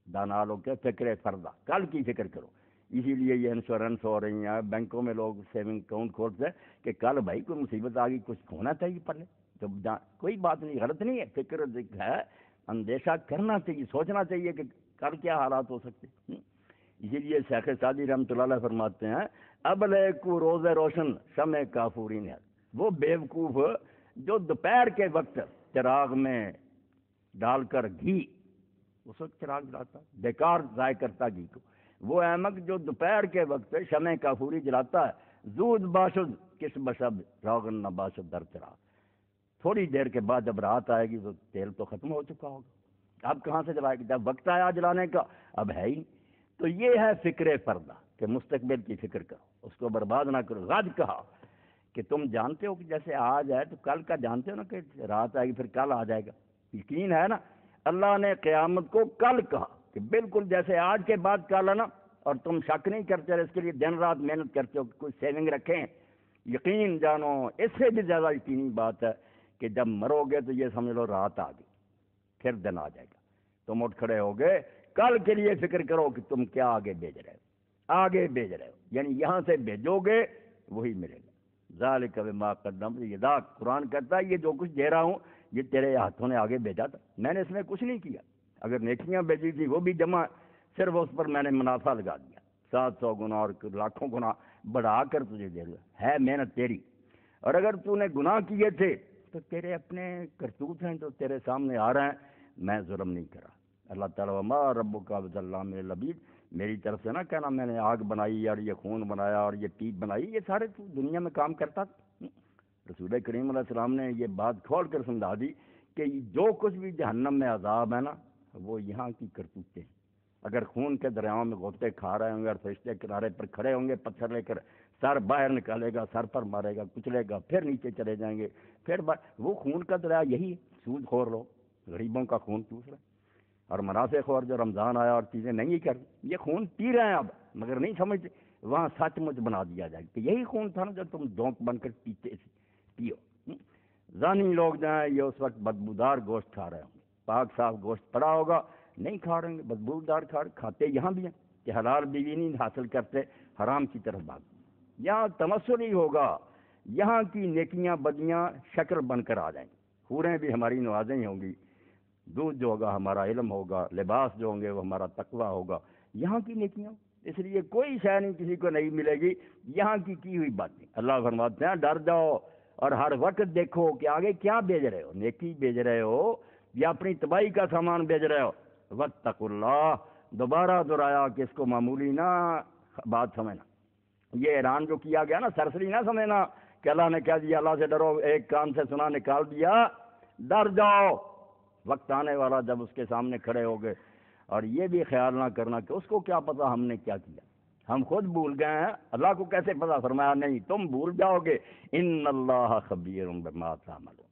Speaker 1: دانا لوگ کے فکر فردہ, کل کی فکر کرو. اسی لیے یہ انشورنس ہو رہی ہیں, بینکوں میں لوگ سیونگ اکاؤنٹ کھولتے ہیں کہ کل بھائی کوئی مصیبت آ گئی, کچھ ہونا چاہیے پڑھنے. تو کوئی بات نہیں, غلط نہیں ہے, فکر ہے, اندیشہ کرنا چاہیے, سوچنا چاہیے کہ کل کیا حالات ہو سکتے. اسی لیے شیخ سعدی رحمۃ اللہ علیہ فرماتے ہیں ابلے کو روز روشن شمع کافورین ہے, وہ بیوقوف جو دوپہر کے وقت چراغ میں ڈال کر گھی, اس وقت چراغ ڈالتا بیکار ضائع کرتا گھی کو, وہ احمق جو دوپہر کے وقت شمع کافوری جلاتا ہے، زود باشد کس بشب روغن نہ باشد در چرا، تھوڑی دیر کے بعد جب رات آئے گی تو تیل تو ختم ہو چکا ہوگا، اب کہاں سے جلائے گی؟ جب وقت آیا جلانے کا اب ہے ہی۔ تو یہ ہے فکر پردہ کہ مستقبل کی فکر کرو، اس کو برباد نہ کرو۔ غد کہا کہ تم جانتے ہو کہ جیسے آج ہے تو کل کا جانتے ہو نا کہ رات آئے گی پھر کل آ جائے گا، یقین ہے نا؟ اللہ نے قیامت کو کل کہا کہ بالکل جیسے آج کے بعد کل ہے نا، اور تم شک نہیں کرتے اور اس کے لیے دن رات محنت کرتے ہو کہ کوئی سیونگ رکھیں، یقین جانو اس سے بھی زیادہ یقینی بات ہے کہ جب مرو گے تو یہ سمجھ لو رات آ گئی، پھر دن آ جائے گا، تم اٹھ کھڑے ہو گئے، کل کے لیے فکر کرو کہ تم کیا آگے بھیج رہے ہو، آگے بھیج رہے ہو، یعنی یہاں سے بھیجو گے وہی ملے گا۔ ذالک بما قدمت یداک، قرآن کہتا ہے یہ جو کچھ دے رہا ہوں یہ تیرے ہاتھوں نے آگے بھیجا تھا، میں نے اس میں کچھ نہیں کیا، اگر نیکیاں بھیجی تھی وہ بھی جمع، صرف اس پر میں نے منافع لگا دیا، 700 گنا اور لاکھوں گنا بڑھا کر تجھے دے دیا، ہے محنت تیری۔ اور اگر تو نے گناہ کیے تھے تو تیرے اپنے کرتوت ہیں جو تیرے سامنے آ رہے ہیں، میں ظلم نہیں کرا۔ اللہ تعالیٰ وما ربک بظلام للعبید، میری طرف سے نہ کہنا میں نے آگ بنائی اور یہ خون بنایا اور یہ پیپ بنائی، یہ سارے تو دنیا میں کام کرتا تھا۔ رسول کریم علیہ السلام نے یہ بات کھول کر سمجھا دی کہ جو کچھ بھی جہنم میں عذاب ہے نا وہ یہاں کی کرتوتیں ہیں۔ اگر خون کے دریاؤں میں غوطے کھا رہے ہوں گے اور فرشتے کنارے پر کھڑے ہوں گے پتھر لے کر، سر باہر نکالے گا، سر پر مارے گا، کچلے گا، پھر نیچے چلے جائیں گے، پھر وہ خون کا دریا یہی ہے، سود خور لوگ غریبوں کا خون چوس رہے ہیں، اور منافع خور جو رمضان آیا اور چیزیں نہیں کر یہ خون پی رہے ہیں اب، مگر نہیں سمجھتے، وہاں سچ مچ بنا دیا جائے کہ یہی خون تھا نا جو تم ڈونک بن کر پیو۔ زانی لوگ جو ہیں یہ اس وقت بدبودار گوشت کھا رہے ہوں گے، پاک صاف گوشت پڑا ہوگا نہیں کھا رہے ہوں گے، بدبودار کھاتے یہاں بھی ہیں کہ حلال بیوی نہیں حاصل کرتے، حرام کی طرف بھاگ، یہاں تمثل ہی ہوگا، یہاں کی نیکیاں بدیاں شکل بن کر آ جائیں گی، حوریں بھی ہماری نوازیں ہی ہوں گی، دودھ جو ہوگا ہمارا علم ہوگا، لباس جو ہوں گے وہ ہمارا تقوی ہوگا، یہاں کی نیکیاں، اس لیے کوئی شے نہیں کسی کو نہیں ملے گی یہاں کی ہوئی باتیں۔ اللہ فرماتے ہیں ڈر جاؤ اور ہر وقت دیکھو کہ آگے کیا بیچ رہے ہو، نیکی بیچ رہے ہو یا اپنی تباہی کا سامان بیچ رہے ہو۔ واتقوا اللہ، دوبارہ دہرایا کہ اس کو معمولی نہ بات سمجھنا، یہ اعلان جو کیا گیا نا سرسری نہ سمجھنا کہ اللہ نے کہہ دیا اللہ سے ڈرو، ایک کان سے سنا نکال دیا، ڈر جاؤ، وقت آنے والا جب اس کے سامنے کھڑے ہو گئے، اور یہ بھی خیال نہ کرنا کہ اس کو کیا پتا ہم نے کیا کیا، ہم خود بھول گئے ہیں، اللہ کو کیسے پتا؟ فرمایا نہیں تم بھول جاؤ گے، ان اللہ خبیر بما تعملون،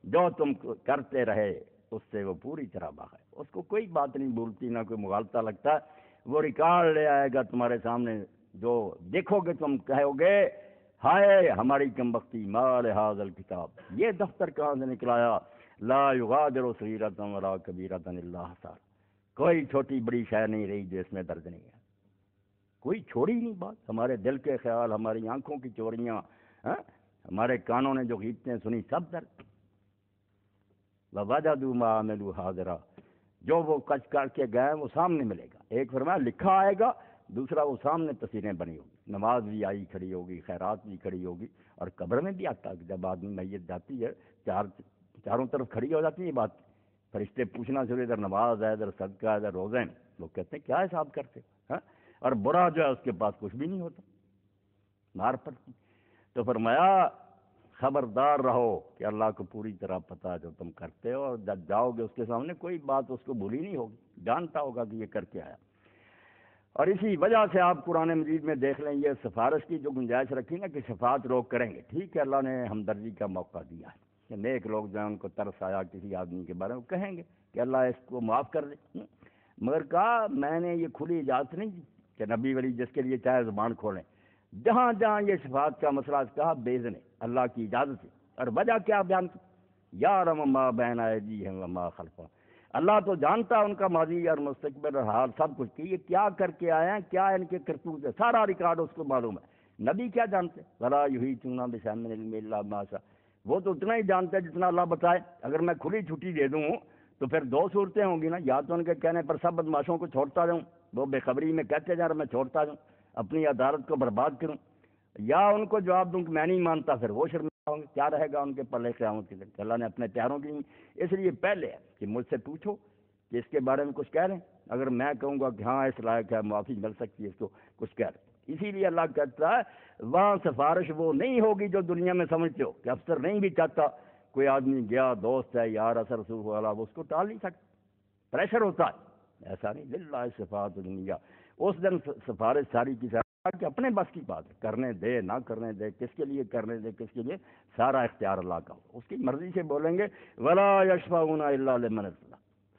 Speaker 1: جو تم کرتے رہے اس سے وہ پوری طرح باخبر ہے، اس کو کوئی بات نہیں بھولتی، نہ کوئی مغالطہ لگتا ہے، وہ ریکارڈ لے آئے گا تمہارے سامنے، جو دیکھو گے تم کہو گے ہائے ہماری کم بختی، مال ھذا الکتاب، یہ دفتر کہاں سے نکلایا، لا یغادر صغیرۃ ولا کبیرۃ الا احصاها، کوئی چھوٹی بڑی شے نہیں رہی جو اس میں درج نہیں ہے، کوئی چھوڑی نہیں بات، ہمارے دل کے خیال، ہماری آنکھوں کی چوریاں، ہمارے کانوں نے جو غیبتیں سنی سب درج، وَوَجَدُوا مَا عَمِلُوا حَاضِرًا، جو وہ کچھ کر کے گئے وہ سامنے ملے گا، ایک فرمایا لکھا آئے گا، دوسرا وہ سامنے تصویریں بنی ہوگی، نماز بھی آئی کھڑی ہوگی، خیرات بھی کھڑی ہوگی، اور قبر میں بھی آتا ہے جب آدمی میت جاتی ہے چاروں طرف کھڑی ہو جاتی ہے بات، فرشتے پوچھنا شروع، ادھر نماز ہے، ادھر صدقہ ہے، ادھر روزے ہیں، لوگ کہتے ہیں کیا حساب کرتے ہیں، اور برا جو ہے اس کے پاس کچھ بھی نہیں ہوتا، مار پڑتی۔ تو فرمایا خبردار رہو کہ اللہ کو پوری طرح پتا جو تم کرتے ہو، اور جب جاؤ گے اس کے سامنے کوئی بات اس کو بھولی نہیں ہوگی، جانتا ہوگا کہ یہ کر کے آیا۔ اور اسی وجہ سے آپ قرآن مجید میں دیکھ لیں یہ سفارش کی جو گنجائش رکھی نا کہ شفاعت لوگ کریں گے، ٹھیک ہے اللہ نے ہمدردی کا موقع دیا ہے کہ نیک لوگ جو ہیں ان کو ترس آیا کسی آدمی کے بارے میں کہیں گے کہ اللہ اس کو معاف کر دے، مگر کہا میں نے یہ کھلی اجازت نہیں دی کہ نبی ولی جس کے لیے چاہے زبان کھولیں، جہاں جہاں یہ شفاعت کا مسئلہ کہا بیزن اللہ کی اجازت ہے، اور وجہ کیا بیان کی، یعلم ما بین ایدیہم وما خلفہم، اللہ تو جانتا ان کا ماضی اور مستقبل اور حال سب کچھ، کہ یہ کیا کر کے آئے ہیں، کیا ان کے کرتوت ہے، سارا ریکارڈ اس کو معلوم ہے، نبی کیا جانتے، ولا یحیطون بشیء من علمہ الا بما شاء، وہ تو اتنا ہی جانتے ہیں جتنا اللہ بتائے، اگر میں کھلی چھٹی دے دوں تو پھر دو صورتیں ہوں گی نا، یا تو ان کے کہنے پر سب بدماشوں کو چھوڑتا جاؤں، وہ بے خبری میں کہتے جا رہا میں چھوڑتا جاؤں، اپنی عدالت کو برباد کروں، یا ان کو جواب دوں کہ میں نہیں مانتا، پھر وہ شرمندہ ہوں گے، کیا رہے گا ان کے پلے قیامت کے دن، اللہ نے اپنے پیاروں کی، اس لیے پہلے ہے کہ مجھ سے پوچھو کہ اس کے بارے میں کچھ کہہ رہے ہیں، اگر میں کہوں گا کہ ہاں اس لائق ہے معافی مل سکتی ہے اس کو کچھ کہہ دیں. اسی لیے اللہ کہتا ہے وہاں سفارش وہ نہیں ہوگی جو دنیا میں سمجھتے ہو کہ افسر نہیں بھی چاہتا, کوئی آدمی گیا دوست ہے یار اثر رسول والا وہ اس کو ٹال نہیں سکتا, پریشر ہوتا ہے. ایسا نہیں, للہ صفات دنیا, اس دن سفارش ساری کی ساری کہ اپنے بس کی بات ہے, کرنے دے نہ کرنے دے, کس کے لیے کرنے دے کس کے لیے, سارا اختیار اللہ کا ہو, اس کی مرضی سے بولیں گے. ولا یشفعون الا لمن ارتضی,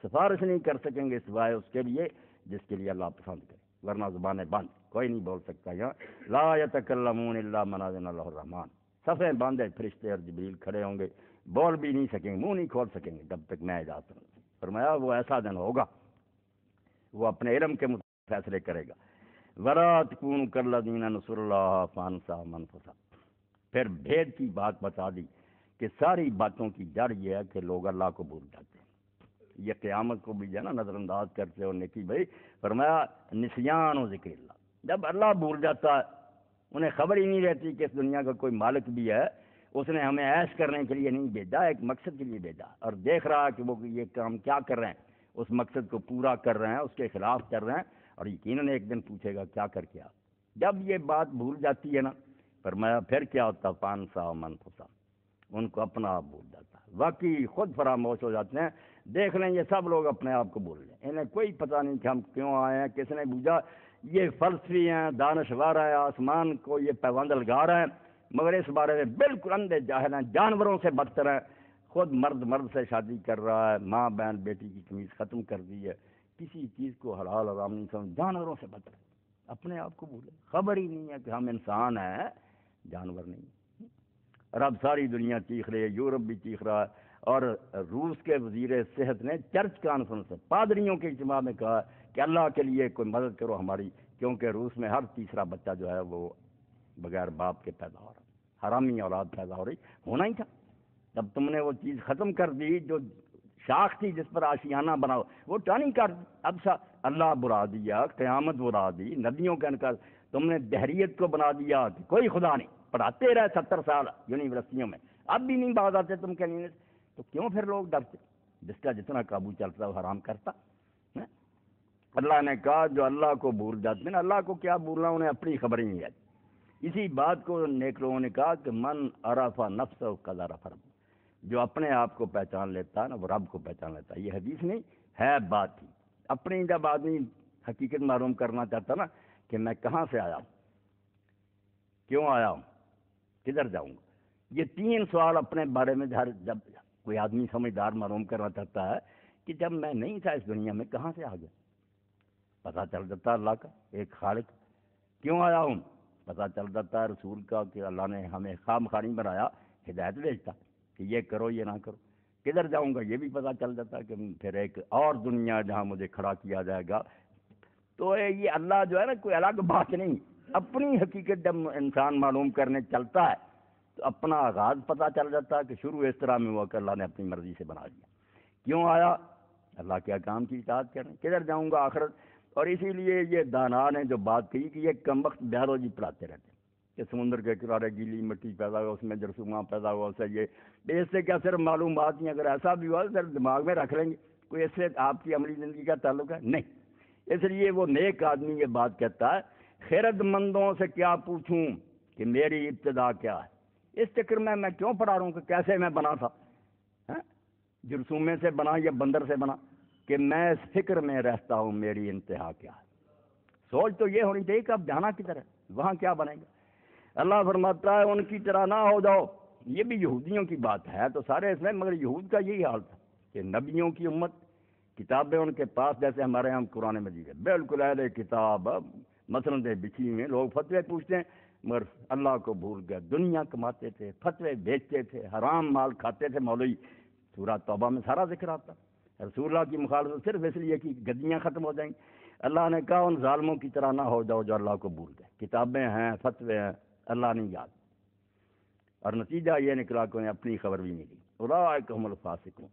Speaker 1: سفارش نہیں کر سکیں گے سوائے اس کے لیے جس کے لیے اللہ پسند کرے, ورنہ زبانیں بند, کوئی نہیں بول سکتا. یہاں لا یتکلمون الا من اذن له الرحمن, صفیں باندھے فرشتے اور جبریل کھڑے ہوں گے, بول بھی نہیں سکیں گے, منہ نہیں کھول سکیں گے جب تک میں اجازت دوں. فرمایا وہ ایسا دن ہوگا وہ اپنے علم کے مطابق فیصلے کرے گا. وَلَا تَكُونُوا كَالَّذِينَ نَسُوا اللَّهَ فَأَنسَاهُمْ أَنفُسَهُمْ, پھر بھید کی بات بتا دی کہ ساری باتوں کی جڑ یہ ہے کہ لوگ اللہ کو بھول جاتے ہیں. یہ قیامت کو بھی جو ہے نا نظر انداز کرتے ہو نیکی بھائی. فرمایا نسیان و ذکر اللہ, جب اللہ بھول جاتا ہے انہیں خبر ہی نہیں رہتی کہ اس دنیا کا کوئی مالک بھی ہے, اس نے ہمیں عیش کرنے کے لیے نہیں بھیجا, ایک مقصد کے لیے بھیجا, اور دیکھ رہا ہے کہ وہ یہ کام کیا کر رہے ہیں, اس مقصد کو پورا کر رہے ہیں, اس کے خلاف کر رہے ہیں, اور یقیناً ایک دن پوچھے گا کیا کر کے. جب یہ بات بھول جاتی ہے نا, فرمایا پھر کیا ہوتا, فانساہم انفسہم, ان کو اپنا آپ بھول جاتا ہے. واقعی خود فراموش ہو جاتے ہیں. دیکھ لیں یہ سب لوگ اپنے آپ کو بھول جائیں, انہیں کوئی پتہ نہیں کہ ہم کیوں آئے ہیں, کس نے بوجھا. یہ فلسفی ہیں, دانشور ہیں, آسمان کو یہ پیوند لگا رہے ہیں, مگر اس بارے میں بالکل اندھے جاہل ہیں, جانوروں سے بدتر ہیں. خود مرد سے شادی کر رہا ہے, ماں بہن بیٹی کی تمیز ختم کر دی ہے, کسی چیز کو حلال حرام نہیں سمجھ, جانوروں سے بدتر ہے. اپنے آپ کو بھولے, خبر ہی نہیں ہے کہ ہم انسان ہیں, جانور نہیں. اور اب ساری دنیا چیخ رہی ہے, یورپ بھی چیخ رہا ہے, اور روس کے وزیر صحت نے چرچ کانفرنس سے پادریوں کے اجتماع میں کہا کہ اللہ کے لیے کوئی مدد کرو ہماری, کیونکہ روس میں ہر تیسرا بچہ جو ہے وہ بغیر باپ کے پیدا ہو رہا ہے, حرامی اولاد پیدا ہو رہی. ہونا ہی تھا. جب تم نے وہ چیز ختم کر دی جو شاخ تھی جس پر آشیانہ بناؤ, وہ ٹانی کر, اب اللہ برا دیا, قیامت برا دی, نبیوں کا انکار, تم نے دہریت کو بنا دیا کہ کوئی خدا نہیں. پڑھاتے رہے 70 سال یونیورسٹیوں میں, اب بھی نہیں باز آتے تم کہیں, تو کیوں پھر لوگ ڈرتے؟ جس کا جتنا قابو چلتا وہ حرام کرتا. اللہ نے کہا جو اللہ کو بھول جاتے ہیں, اللہ کو کیا بھولنا, انہیں اپنی خبر ہی نہیں ہے. اسی بات کو نیک لوگوں نے کہا کہ من عرف نفسہ قد عرف رب, جو اپنے آپ کو پہچان لیتا ہے نا وہ رب کو پہچان لیتا ہے. یہ حدیث نہیں ہے, بات ہی. اپنی جب آدمی حقیقت معلوم کرنا چاہتا نا کہ میں کہاں سے آیا ہوں, کیوں آیا ہوں, کدھر جاؤں گا, یہ 3 سوال اپنے بارے میں جب کوئی آدمی سمجھدار معلوم کرنا چاہتا ہے کہ جب میں نہیں تھا اس دنیا میں کہاں سے آ گیا, پتہ چل جاتا اللہ کا ایک خالق. کیوں آیا ہوں, پتہ چل جاتا ہے رسول کا کہ اللہ نے ہمیں خام خانی بنایا, ہدایت بھیجتا کہ یہ کرو یہ نہ کرو. کدھر جاؤں گا یہ بھی پتہ چل جاتا ہے کہ پھر ایک اور دنیا جہاں مجھے کھڑا کیا جائے گا. تو یہ اللہ جو ہے نا کوئی الگ بات نہیں, اپنی حقیقت جب انسان معلوم کرنے چلتا ہے تو اپنا آغاز پتہ چل جاتا ہے کہ شروع اس طرح میں ہوا کہ اللہ نے اپنی مرضی سے بنا دیا. کیوں آیا, اللہ کے احکام کی اطاعت کرنے. کدھر جاؤں گا, آخرت. اور اسی لیے یہ دانا نے جو بات کہی کہ یہ کم وقت بیولوجی پڑھاتے رہتے ہیں کہ سمندر کے کنارے گیلی مٹی پیدا ہوا, اس میں جرثومہ پیدا ہوا, اس سے یہ اس سے کیا صرف معلومات نہیں, اگر ایسا بھی ہوا تو صرف دماغ میں رکھ لیں گے, کوئی اس سے آپ کی عملی زندگی کا تعلق ہے نہیں. اس لیے وہ نیک آدمی یہ بات کہتا ہے, خیرت مندوں سے کیا پوچھوں کہ میری ابتدا کیا ہے. اس چکر میں کیوں پڑھا رہا ہوں کہ کیسے میں بنا تھا, جرثومے سے بنا یا بندر سے بنا, کہ میں اس فکر میں رہتا ہوں میری انتہا کیا ہے. سوچ تو یہ ہونی چاہیے کہ اب جانا کدھر ہے, وہاں کیا بنے گا. اللہ فرماتا ہے ان کی طرح نہ ہو جاؤ. یہ بھی یہودیوں کی بات ہے تو سارے اس میں, مگر یہود کا یہی حال تھا کہ نبیوں کی امت, کتابیں ان کے پاس, جیسے ہمارے ہم قرآن مجید ہے بالکل اہل کتاب, مسندیں بچھی ہوئی ہیں, لوگ فتوے پوچھتے ہیں مگر اللہ کو بھول گئے. دنیا کماتے تھے, فتوے بیچتے تھے, حرام مال کھاتے تھے. مولوی سورہ توبہ میں سارا ذکر آتا. رسول اللہ کی مخالفت صرف اس لیے کہ گدیاں ختم ہو جائیں. اللہ نے کہا ان ظالموں کی طرح نہ ہو جاؤ جو اللہ کو بھول گئے. کتابیں ہیں, فتوے ہیں, اللہ نہیں یاد, اور نتیجہ یہ نکلا کہ انہیں اپنی خبر بھی نہیں دی. اولئک هم الفاسقون,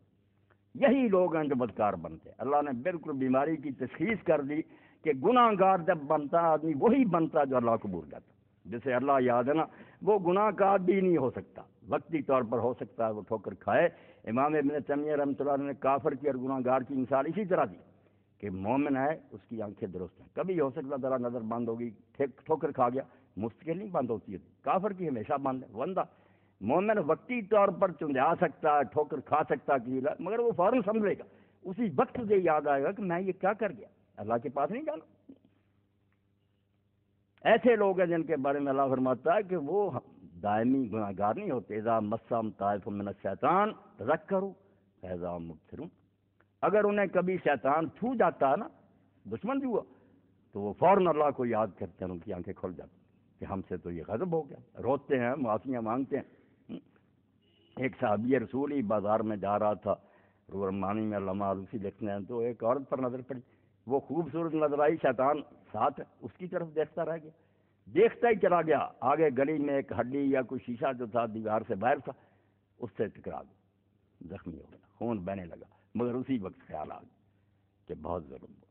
Speaker 1: یہی لوگ ہیں جو بدکار بنتے. اللہ نے بالکل بیماری کی تشخیص کر دی کہ گناہ گار جب بنتا آدمی وہی بنتا جو اللہ کو بھول جاتا. جسے اللہ یاد ہے نا وہ گناہ گار بھی نہیں ہو سکتا, وقتی طور پر ہو سکتا ہے وہ ٹھوکر کھائے. امام ابن تیمیہ رحمۃ اللہ نے کافر کی اور گناہ گار کی مثال اسی طرح دی کہ مومن ہے اس کی آنکھیں درست ہیں. کبھی ہو سکتا ذرا نظر بند ہوگی, ٹھوکر کھا گیا, مستقل نہیں بند ہوتی ہے. کافر کی ہمیشہ بند ہے. بندہ مومن وقتی طور پر چنجا سکتا ہے, ٹھوکر کھا سکتا ہے, مگر وہ فوراً سمجھے گا, اسی وقت سے یاد آئے گا کہ میں یہ کیا کر گیا, اللہ کے پاس نہیں جانا. ایسے لوگ ہیں جن کے بارے میں اللہ فرماتا ہے کہ وہ دائمی گناہ گار نہیں ہوتے. اذا مسم طائف من الشیطان تذکروا فاذا هم مبصرون. اگر انہیں کبھی شیطان چھو جاتا ہے نا, دشمن بھی ہوا, تو وہ فوراً اللہ کو یاد کرتے ہیں, ان کی آنکھیں کھل جاتی کہ ہم سے تو یہ غضب ہو گیا, روتے ہیں, معافیاں مانگتے ہیں. ایک صحابی رسول ہی بازار میں جا رہا تھا, رحمانی میں علامہ آلوسی لکھتے ہیں, تو ایک عورت پر نظر پڑی, وہ خوبصورت نظر آئی, شیطان ساتھ ہے, اس کی طرف دیکھتا رہ گیا, دیکھتا ہی چلا گیا. آگے گلی میں ایک ہڈی یا کوئی شیشہ جو تھا دیوار سے باہر تھا, اس سے ٹکرا گیا, زخمی ہو گیا, خون بہنے لگا. مگر اسی وقت خیال آ گیا کہ بہت ظلم ہوا,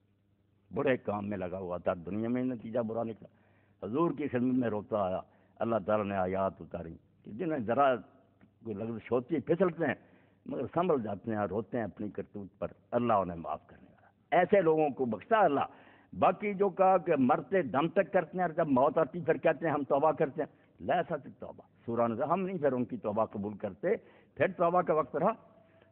Speaker 1: برے کام میں لگا ہوا تھا, دنیا میں نتیجہ برا نکلا. حضور کی خدمت میں روتا آیا, اللہ تعالیٰ نے آیات اتاری کہ جنہیں ذرا کوئی لفظ ہوتی پھسلتے ہیں مگر سنبھل جاتے ہیں, روتے ہیں اپنی کرتوت پر, اللہ انہیں معاف کرنے والا. ایسے لوگوں کو بخشتا اللہ. باقی جو کہا کہ مرتے دم تک کرتے ہیں, اور جب موت آتی پھر کہتے ہیں ہم توبہ کرتے ہیں, لا سچ توبہ سورہ نزل, ہم نہیں پھر ان کی توبہ قبول کرتے. پھر توبہ کا وقت رہا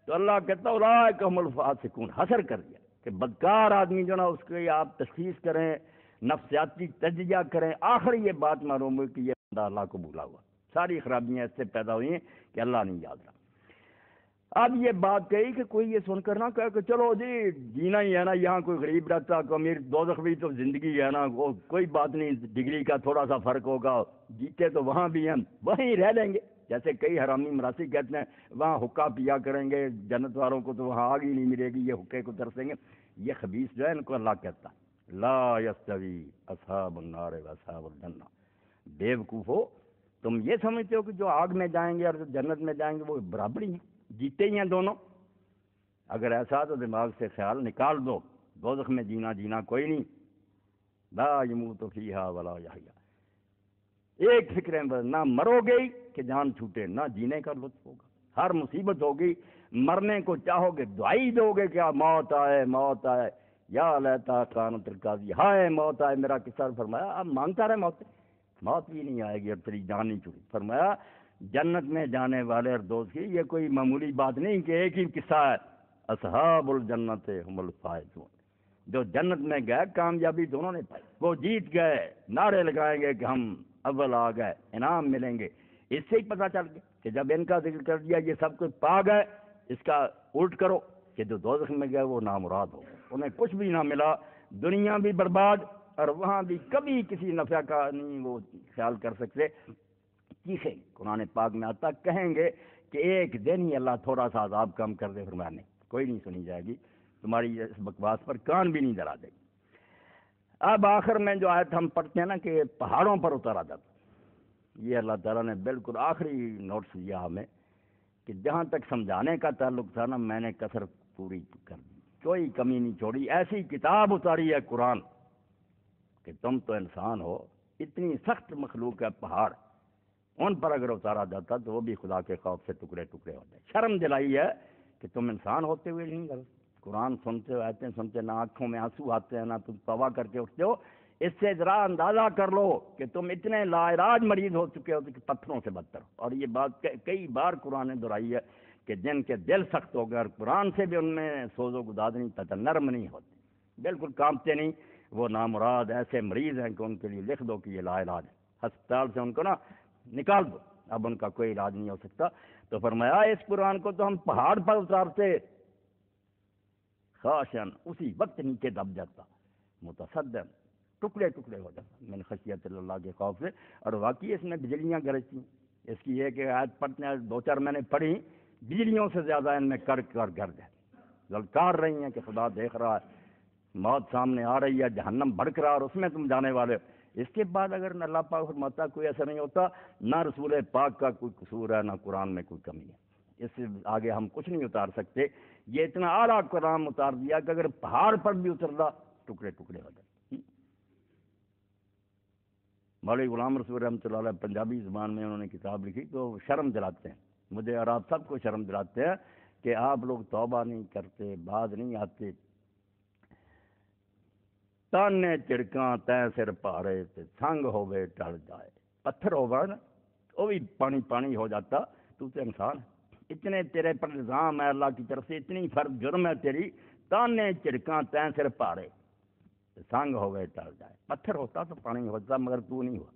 Speaker 1: تو اللہ کہتا اولئک هم الفاسقون, حسر کر دیا کہ بدکار آدمی جو نا, اس کی آپ تشخیص کریں, نفسیاتی تجزیہ کریں, آخر یہ بات معلوم ہوئی کہ یہ بندہ اللہ کو بھولا ہوا. ساری خرابیاں اس سے پیدا ہوئی ہیں کہ اللہ نہیں یاد رہا. اب یہ بات کہی کہ کوئی یہ سن کر نہ کہے کہ چلو جی جینا ہی ہے نا, یہاں کوئی غریب رہتا, کوئی امیر, دوزخ بھی تو زندگی ہے نا, وہ کوئی بات نہیں, ڈگری کا تھوڑا سا فرق ہوگا, جیتے تو وہاں بھی ہیں, وہیں رہ لیں گے. جیسے کئی حرامی مراسی کہتے ہیں وہاں حقہ پیا کریں گے, جنت والوں کو تو وہاں آگ ہی نہیں ملے گی, یہ حقے کو ترسیں گے. یہ خبیث جو ہے ان کو اللہ کہتا لا یستوی اصحاب النار و اصحاب الجنہ. بیوقوف ہو, تم یہ سمجھتے ہو کہ جو آگ میں جائیں گے اور جو جنت میں جائیں گے وہ برابری ہیں, جیتے ہی ہیں دونوں. اگر ایسا تو دماغ سے خیال نکال دو, دوزخ میں جینا کوئی نہیں. لا یموت فیہا ولا یحیا, ایک فکر ہے, نہ مرو گے کہ جان چھوٹے, نہ جینے کا لطف ہوگا. ہر مصیبت ہوگی, مرنے کو چاہو گے دعائی دو گے کیا موت آئے موت آئے, یا لیتا کانت القاضی, ہائے موت آئے میرا قصہ. فرمایا اب مانگتا رہے موت, موت بھی نہیں آئے گی اور تیری جان نہیں چھوٹی. فرمایا جنت میں جانے والے اور دوست کی یہ کوئی معمولی بات نہیں کہ ایک ہی قصہ ہے, اصحاب الجنت هم الفائزون, جو جنت میں گئے کامیابی دونوں نے پائی, وہ جیت گئے, نعرے لگائیں گے کہ ہم اول آ گئے, انعام ملیں گے. اس سے ہی پتہ چل گیا کہ جب ان کا ذکر کر دیا یہ سب کچھ پا گئے, اس کا الٹ کرو کہ جو دوزخ میں گئے وہ نامراد ہو گئے, انہیں کچھ بھی نہ ملا, دنیا بھی برباد اور وہاں بھی کبھی کسی نفع کا نہیں وہ خیال کر سکتے. چیخیں, قرآن پاک میں آتا کہیں گے کہ ایک دن ہی اللہ تھوڑا سا عذاب کم کر دے, فرمایا نہیں, کوئی نہیں سنی جائے گی تمہاری اس بکواس پر, کان بھی نہیں ڈرا دے گی. اب آخر میں جو آیت ہم پڑھتے ہیں نا کہ پہاڑوں پر اتارا جاتا, یہ اللہ تعالیٰ نے بالکل آخری نوٹس دیا ہمیں کہ جہاں تک سمجھانے کا تعلق تھا نا, میں نے کثر پوری کر دی, کوئی کمی نہیں چھوڑی. ایسی کتاب اتاری ہے قرآن کہ تم تو انسان ہو, اتنی سخت مخلوق ہے پہاڑ, ان پر اگر اتارا جاتا تو وہ بھی خدا کے خوف سے ٹکڑے ٹکڑے ہوتے. شرم دلائی ہے کہ تم انسان ہوتے ہوئے نہیں کرتے, قرآن سنتے ہو, آتے سنتے, نہ آنکھوں میں آنسو آتے ہیں, نہ تم توبہ کر کے اٹھتے ہو. اس سے ذرا اندازہ کر لو کہ تم اتنے لا علاج مریض ہو چکے ہو کہ پتھروں سے بدتر. اور یہ بات کئی بار قرآن نے دہرائی ہے کہ جن کے دل سخت ہو گئے اور قرآن سے بھی ان میں سوز و گداز نہیں پتہ, نرم نہیں ہوتے, بالکل کانپتے نہیں, وہ نامراد ایسے مریض ہیں کہ ان کے لیے لکھ دو کہ یہ لا علاج ہے, ہسپتال سے ان کو نا نکال دو, اب ان کا کوئی علاج نہیں ہو سکتا. تو فرمایا اس قرآن کو تو ہم پہاڑ پر اتارتے, خاشعن, اسی وقت نیچے دب جاتا, متصدم, ٹکڑے ٹکڑے ہو جاتا من خشیت اللہ کے خوف سے. اور واقعی اس میں بجلیاں گرجتی ہیں. اس کی یہ کہ آیت پڑھتے ہیں, دو چار میں نے پڑھی, بجلیوں سے زیادہ ان میں کر گرد ہے, للکار رہی ہیں کہ خدا دیکھ رہا ہے, موت سامنے آ رہی ہے, جہنم بھڑک رہا اور اس میں تم جانے والے. اس کے بعد اگر اللہ پاک فرماتا کوئی ایسا نہیں ہوتا, نہ رسول پاک کا کوئی قصور ہے, نہ قرآن میں کوئی کمی ہے, اس سے آگے ہم کچھ نہیں اتار سکتے. یہ اتنا اعلیٰ کلام اتار دیا کہ اگر پہاڑ پر بھی اترتا ٹکڑے ٹکڑے ہو جائے. مولوی غلام رسول رحمۃ اللہ علیہ پنجابی زبان میں انہوں نے کتاب لکھی, تو شرم دلاتے ہیں مجھے اور آپ سب کو شرم دلاتے ہیں کہ آپ لوگ توبہ نہیں کرتے, باز نہیں آتے. تانے چڑکاں تیں سر پارے تے سنگ ہوے ٹل جائے. پتھر ہوگا نا وہ بھی پانی پانی ہو جاتا. تو انسان اتنے تیرے پر الزام ہے اللہ کی طرف سے, اتنی فرض جرم ہے تیری. تانے چڑکاں تیں سر پارے سنگ ہوے ٹل جائے. پتھر ہوتا تو پانی ہوتا, مگر تو نہیں ہوا.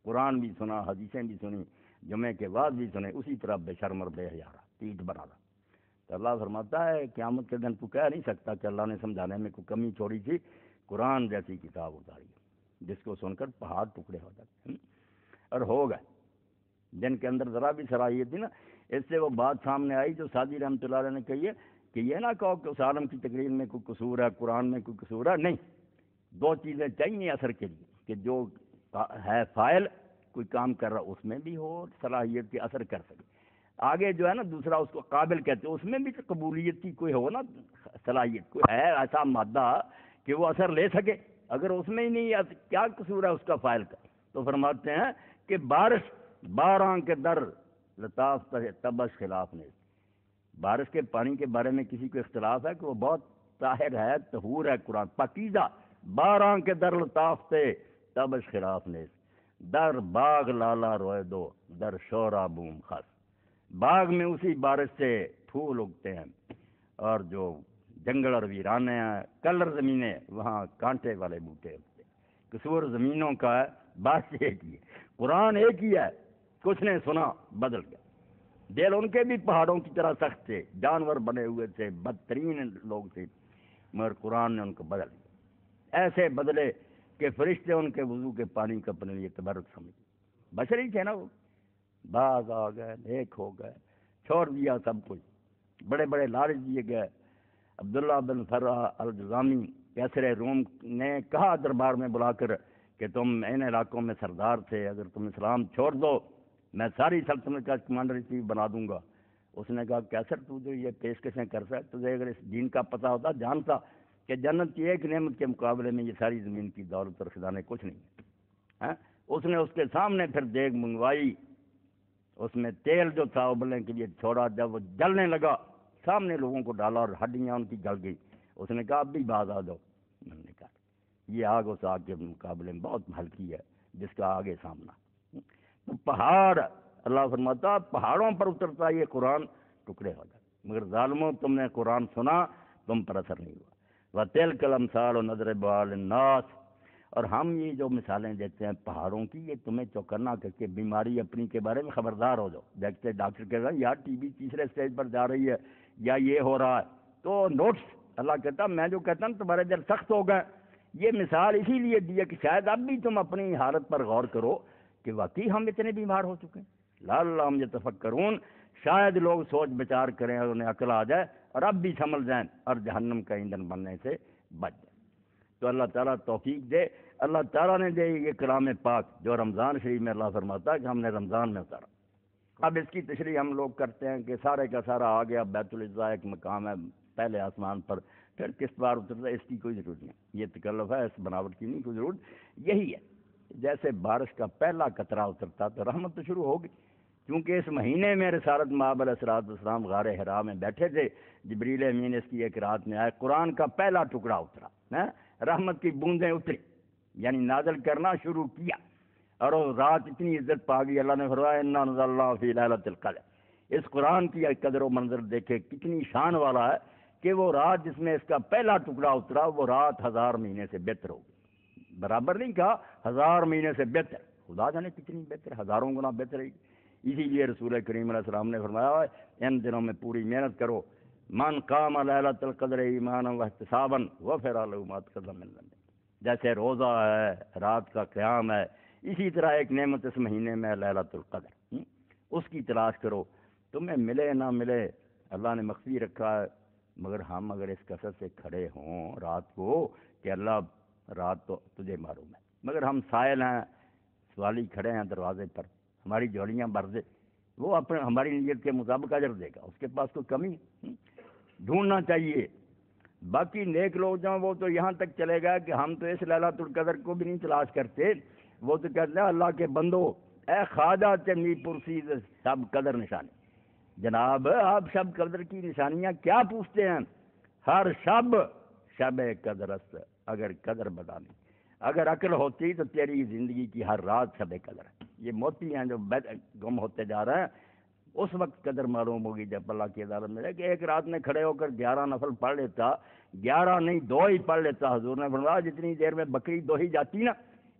Speaker 1: قرآن بھی سنا, حدیثیں بھی سنی, جمعے کے بعد بھی سنے, اسی طرح بے شرم اور بے حیا رہا, پیٹ بنا رہا. تو اللہ فرماتا ہے قیامت کے دن تو کہہ نہیں سکتا کہ اللہ نے سمجھانے میں کوئی کمی چھوڑی تھی. قرآن جیسی کتاب اتاری جس کو سن کر پہاڑ ٹکڑے ہو جاتے ہیں. اور ہو گئے جن کے اندر ذرا بھی صلاحیت تھی نا. اس سے وہ بات سامنے آئی جو سعدی رحمۃ اللہ علیہ نے کہی ہے کہ یہ نہ کہو کہ اس عالم کی تقریر میں کوئی قصور ہے, قرآن میں کوئی قصور ہے. نہیں, دو چیزیں چاہیے اثر کے لیے کہ جو ہے فائل کوئی کام کر رہا اس میں بھی ہو صلاحیت کے اثر کر سکے. آگے جو ہے نا دوسرا اس کو قابل کہتے ہیں, اس میں بھی تو قبولیت کی کوئی ہو نا صلاحیت, کوئی ہے ایسا مادہ کہ وہ اثر لے سکے. اگر اس میں ہی نہیں, کیا قصور ہے اس کا فائل کا. تو فرماتے ہیں کہ بارش باراں کے در لطاف تبش خلاف نے. بارش کے پانی کے بارے میں کسی کو اختلاف ہے کہ وہ بہت طاہر ہے, طہور ہے, قرآن پاکیزہ. باراں کے در لطاف تے تبش خلاف نے. در باغ لالا روئے دو در شورا بوم خس. باغ میں اسی بارش سے پھول اگتے ہیں, اور جو جنگل اور ویرانے ہیں کلر زمینیں وہاں کانٹے والے بوٹے اگتے. قصور زمینوں کا ہے, بات ایک ہی ہے, قرآن ایک ہی ہے. کچھ نے سنا بدل گیا. دل ان کے بھی پہاڑوں کی طرح سخت تھے, جانور بنے ہوئے تھے, بدترین لوگ تھے, مگر قرآن نے ان کو بدل دیا. ایسے بدلے کہ فرشتے ان کے وضو کے پانی کو اپنے لیے تبرک سمجھے. بشری تھے نا وہ, باز آ گئے, نیک ہو گئے, چھوڑ دیا سب کچھ, بڑے بڑے لالچ دیے گئے. عبداللہ بن فرح الجزامی کیسر روم نے کہا دربار میں بلا کر کہ تم ان علاقوں میں سردار تھے, اگر تم اسلام چھوڑ دو میں ساری سلطنت کا کمانڈر ان چیف بنا دوں گا. اس نے کہا کیسر تو جو یہ پیشکشیں کر سکتا, تجھے اگر اس دین کا پتہ ہوتا جانتا کہ جنت کی ایک نعمت کے مقابلے میں یہ ساری زمین کی دولت اور خزانے کچھ نہیں ہے. اس نے اس کے سامنے پھر دیگ منگوائی, اس میں تیل جو تھا ابلنے کے لیے چھوڑا, جب وہ جلنے لگا سامنے لوگوں کو ڈالا اور ہڈیاں ان کی گل گئی. اس نے کہا اب بھی باز آ جاؤ. میں نے کہا یہ آگ اس آگ کے مقابلے میں بہت ہلکی ہے جس کا آگے سامنا. تو پہاڑ, اللہ فرماتا پہاڑوں پر اترتا یہ قرآن ٹکڑے ہو جائے, مگر ظالموں تم نے قرآن سنا تم پر اثر نہیں ہوا. وَتِلْكَ الْأَمْثَالُ نَضْرِبُهَا لِلنَّاسِ. اور ہم یہ جو مثالیں دیتے ہیں پہاڑوں کی, یہ تمہیں چوکنا کر کے بیماری اپنی کے بارے میں خبردار ہو جاؤ. دیکھتے ڈاکٹر کہہ رہا ہے یار ٹی بی تیسرے اسٹیج پر جا رہی ہے یا یہ ہو رہا ہے, تو نوٹس. اللہ کہتا میں جو کہتا ہوں تمہارے دل سخت ہو گئے. یہ مثال اسی لیے دی ہے کہ شاید اب بھی تم اپنی حالت پر غور کرو کہ واقعی ہم اتنے بیمار ہو چکے ہیں. لعلہم یتفکرون, شاید لوگ سوچ بچار کریں اور انہیں عقل آ جائے اور اب بھی سمجھ جائیں اور جہنم کا ایندھن بننے سے بچ جائیں. تو اللہ تعالیٰ توفیق دے. اللہ تعالیٰ نے دے یہ کلام پاک جو رمضان شریف میں اللہ فرماتا ہے کہ ہم نے رمضان میں اتارا. اب اس کی تشریح ہم لوگ کرتے ہیں کہ سارے کا سارا آ گیا, بیت العزا ایک مقام ہے پہلے آسمان پر, پھر کس بار اترتا ہے اس کی کوئی ضرورت نہیں. یہ تکلف ہے, اس بناوٹ کی نہیں کوئی ضرورت. یہی ہے جیسے بارش کا پہلا قطرہ اترتا تو رحمت تو شروع ہوگی, کیونکہ اس مہینے میں رسالت مآب علیہ الصلوۃ والسلام غار حرا میں بیٹھے تھے. جبریل امین اس کی ایک رات میں آئے, قرآن کا پہلا ٹکڑا اترا, رحمت کی بوندیں اتری, یعنی نازل کرنا شروع کیا. اور وہ رات اتنی عزت پا گئی, اللہ نے فرمایا انا انزلناہ فی لیلۃ القدر. اس قرآن کی قدر و منظر دیکھے کتنی شان والا ہے کہ وہ رات جس میں اس کا پہلا ٹکڑا اترا وہ رات 1000 مہینے سے بہتر ہوگی. برابر نہیں کہا, 1000 مہینے سے بہتر, خدا جانے کتنی بہتر, ہزاروں گنا بہتر ہے. اسی لیے رسول کریم علیہ السلام نے فرمایا ان دنوں میں پوری محنت کرو. من قام لیلۃ القدر ایمانا واحتسابا غفر له ما تقدم من ذنبه. جیسے روزہ ہے, رات کا قیام ہے, اسی طرح ایک نعمت اس مہینے میں لیلۃ القدر, اس کی تلاش کرو. تمہیں ملے نہ ملے اللہ نے مخفی رکھا ہے, مگر ہم اگر اس کثرت سے کھڑے ہوں رات کو کہ اللہ رات تو تجھے معلوم ہے, مگر ہم سائل ہیں, سوالی کھڑے ہیں دروازے پر, ہماری جھولیاں بھر دے, وہ اپنے ہماری نیت کے مطابق اجر دے گا, اس کے پاس کوئی کمی ہے. ڈھونڈنا چاہیے. باقی نیک لوگ جو وہ تو یہاں تک چلے گا کہ ہم تو اس لیلۃ القدر کو بھی نہیں تلاش کرتے. وہ تو کہتے ہیں اللہ کے بندو اے خواجہ چنی پرسی سب قدر نشانی. جناب آپ شب قدر کی نشانیاں کیا پوچھتے ہیں؟ ہر شب شب قدر است اگر قدر بدانی، اگر عقل ہوتی تو تیری زندگی کی ہر رات سب قدر ہے. یہ موتی ہیں جو گم ہوتے جا رہے ہیں، اس وقت قدر معلوم ہوگی جب اللہ کی عدالت میں کہ ایک رات میں کھڑے ہو کر 11 نفل پڑھ لیتا، 11 نہیں 2 ہی پڑھ لیتا. حضور نے فرمایا جتنی دیر میں بکری دوہی جاتی نا،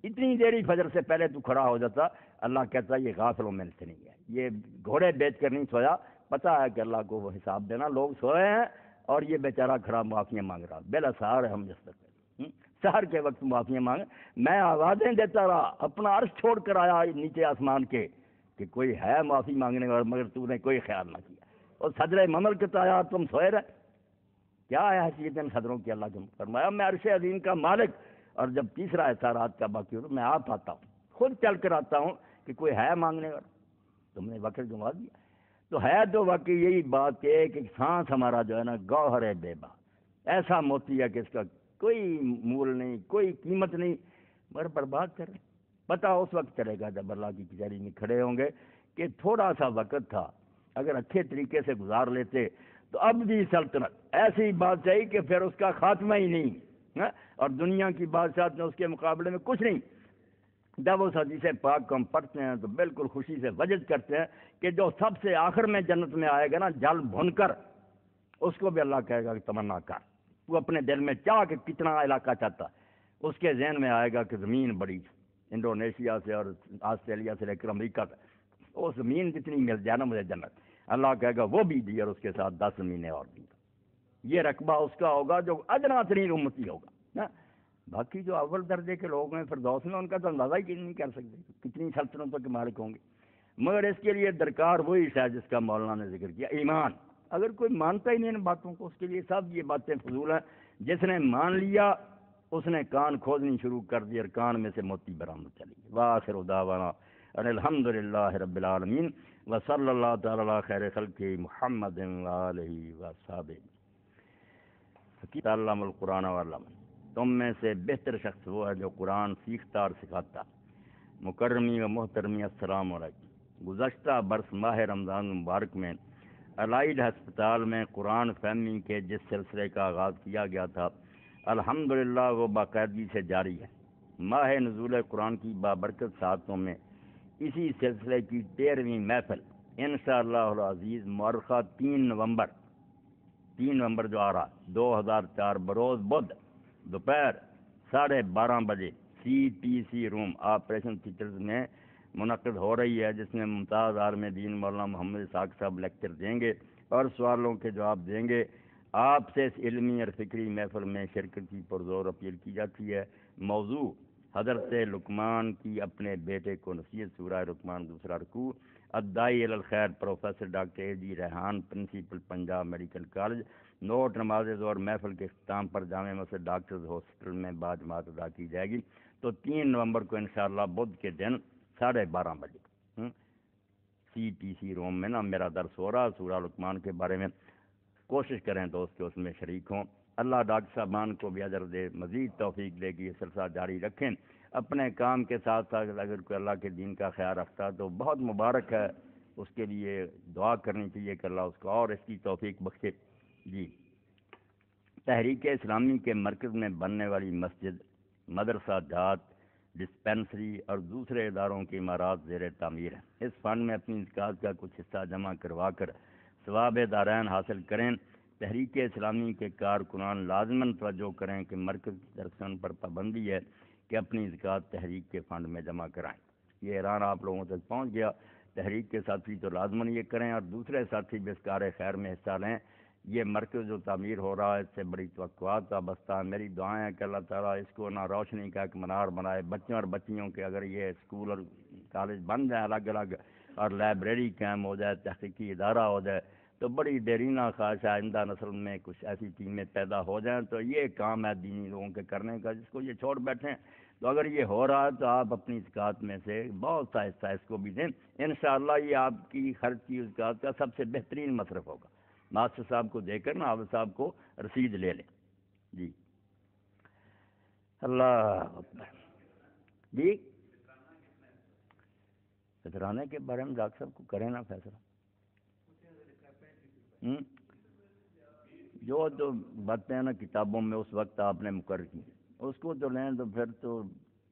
Speaker 1: اتنی دیر ہی فجر سے پہلے تو کھڑا ہو جاتا. اللہ کہتا یہ غافلوں میں سے نہیں ہے، یہ گھوڑے بیچ کر نہیں سویا، پتہ ہے کہ اللہ کو وہ حساب دینا. لوگ سوئے ہیں اور یہ بیچارہ کھڑا معافیاں مانگ رہا، بلا سہار ہے ہم جس تک سحر کے وقت معافیاں مانگ. میں آوازیں دیتا رہا، اپنا عرش چھوڑ کر آیا نیچے آسمان کے کہ کوئی ہے معافی مانگنے والا، مگر تو نے کوئی خیال نہ کیا. اور صدر مملکت آیا، تم سوئے رہے. کیا ہے حیثیت ان صدروں کی؟ اللہ نے فرمایا میں عرش عظیم کا مالک، اور جب تیسرا ایسا رات کا باقی ہو میں آپ آتا ہوں، خود چل کر آتا ہوں کہ کوئی ہے مانگنے والا. تم نے وقت گنوا دیا. تو ہے تو واقعی یہی بات ہے کہ سانس ہمارا جو ہے نا گوہر ہے بے بہا، ایسا موتی ہے کہ اس کا کوئی مول نہیں، کوئی قیمت نہیں، مگر برباد کر رہے. پتہ اس وقت چلے گا جب اللہ کی کچہری میں کھڑے ہوں گے کہ تھوڑا سا وقت تھا، اگر اچھے طریقے سے گزار لیتے تو اب بھی سلطنت ایسی بات چاہیے کہ پھر اس کا خاتمہ ہی نہیں. اور دنیا کی بادشاہت میں اس کے مقابلے میں کچھ نہیں. جب اس حدیث پاک کو ہم پڑھتے ہیں تو بالکل خوشی سے وجد کرتے ہیں کہ جو سب سے آخر میں جنت میں آئے گا نا جل بھن کر، اس کو بھی اللہ کہے گا کہ تمنا کر. وہ اپنے دل میں چاہ کہ کتنا علاقہ چاہتا، اس کے ذہن میں آئے گا کہ زمین بڑی، انڈونیشیا سے اور آسٹریلیا سے لے کر امریکہ تک وہ زمین جتنی مل جائے نا مجھے جنت، اللہ کہے گا وہ بھی دی اور اس کے ساتھ 10 زمینیں اور دی. یہ رقبہ اس کا ہوگا جو ادنا ترین امتی ہوگا. باقی جو اول درجے کے لوگ ہیں فردوس میں، ان کا تو اندازہ ہی نہیں کر سکتے کتنی سلطنتوں کے مالک ہوں گے. مگر اس کے لیے درکار وہی ہے جس کا مولانا نے ذکر کیا، ایمان. اگر کوئی مانتا ہی نہیں ان باتوں کو، اس کے لیے سب یہ باتیں فضول ہیں. جس نے مان لیا اس نے کان کھودنی شروع کر دی اور کان میں سے موتی برآمد چلی. وآخر دعوانا ان الحمد للہ رب العالمین وصلی اللہ تعالی علی خیر خلق محمد وآلہ وصحبہ. تعلم القرآن وعلم. تم میں سے بہتر شخص وہ ہے جو قرآن سیکھتا اور سکھاتا. مکرمی و محترمی السلام علیکم. گزشتہ برس ماہ رمضان مبارک میں الائڈ ہسپتال میں قرآن فہمی کے جس سلسلے کا آغاز کیا گیا تھا، الحمدللہ وہ باقاعدگی سے جاری ہے. ماہ نزول قرآن کی بابرکت ساعتوں میں اسی سلسلے کی 13ویں محفل انشاءاللہ العزیز مؤرخہ 3 نومبر جو آ رہا 2004 بروز بدھ دوپہر 12:30 بجے CTC روم آپریشن تھیٹرز میں منعقد ہو رہی ہے، جس میں ممتاز عالم دین مولانا محمد اسحاق صاحب لیکچر دیں گے اور سوالوں کے جواب دیں گے. آپ سے اس علمی اور فکری محفل میں شرکت کی پرزور اپیل کی جاتی ہے. موضوع حضرت لقمان کی اپنے بیٹے کو نصیحت، سورہ لقمان دوسرا رکوع. الداعی الی الخیر professor doctor A.G. Rehan, principal Punjab medical college. Note: نماز ظہر محفل کے اختتام پر جامع مسجد ڈاکٹرز ہاسپٹل میں باجماعت ادا کی جائے گی. تو 3 نومبر کو انشاءاللہ بدھ کے دن 12:30 بجے CTC روم میں نا میرا درس ہو رہا سورہ لقمان کے بارے میں. کوشش کریں دوست کہ اس میں شریک ہوں. اللہ ڈاکٹر صاحبان کو بھی اجر دے، مزید توفیق دے گی. یہ سلسلہ جاری رکھیں. اپنے کام کے ساتھ ساتھ اگر کوئی اللہ کے دین کا خیال رکھتا تو بہت مبارک ہے، اس کے لیے دعا کرنی چاہیے کہ اللہ اس کو اور اس کی توفیق بخشے. جی، تحریک اسلامی کے مرکز میں بننے والی مسجد، مدرسہ جات، ڈسپینسری اور دوسرے اداروں کی عمارات زیر تعمیر ہیں. اس فنڈ میں اپنی زکوٰۃ کا کچھ حصہ جمع کروا کر ثواب دارین حاصل کریں. تحریک اسلامی کے کارکنان لازماً توجہ کریں کہ مرکز درسن پر پابندی ہے کہ اپنی زکوٰۃ تحریک کے فنڈ میں جمع کرائیں. یہ اعلان آپ لوگوں تک پہنچ گیا. تحریک کے ساتھی تو لازماً یہ کریں اور دوسرے ساتھی بھی اس کار خیر میں حصہ لیں. یہ مرکز جو تعمیر ہو رہا ہے اس سے بڑی توقعات کا بستہ ہے. میری دعائیں ہیں کہ اللہ تعالیٰ اس کو نہ روشنی کا ایک منار بنائے. بچوں اور بچیوں کے اگر یہ اسکول اور کالج بن جائیں الگ الگ اور لائبریری قائم ہو جائے، تحقیقی ادارہ ہو جائے، تو بڑی دیرینہ خواہش آئندہ نسل میں کچھ ایسی ٹیمیں پیدا ہو جائیں. تو یہ کام ہے دینی لوگوں کے کرنے کا، جس کو یہ چھوڑ بیٹھیں. تو اگر یہ ہو رہا ہے تو آپ اپنی زکوٰۃ میں سے بہت سا حصہ اس کو بھی دیں. انشاءاللہ یہ آپ کی خرچ کی زکوٰۃ کا سب سے بہترین مصرف ہوگا. ماسٹر صاحب کو دے کر نا حافظ صاحب کو رسید لے لیں. جی اللہ اکبر. جی فطرانے کے بارے میں ڈاکٹر صاحب کو کریں نا فیصلہ. جو باتیں ہیں نا کتابوں میں اس وقت آپ نے مقرر کی اس کو تو لیں تو پھر تو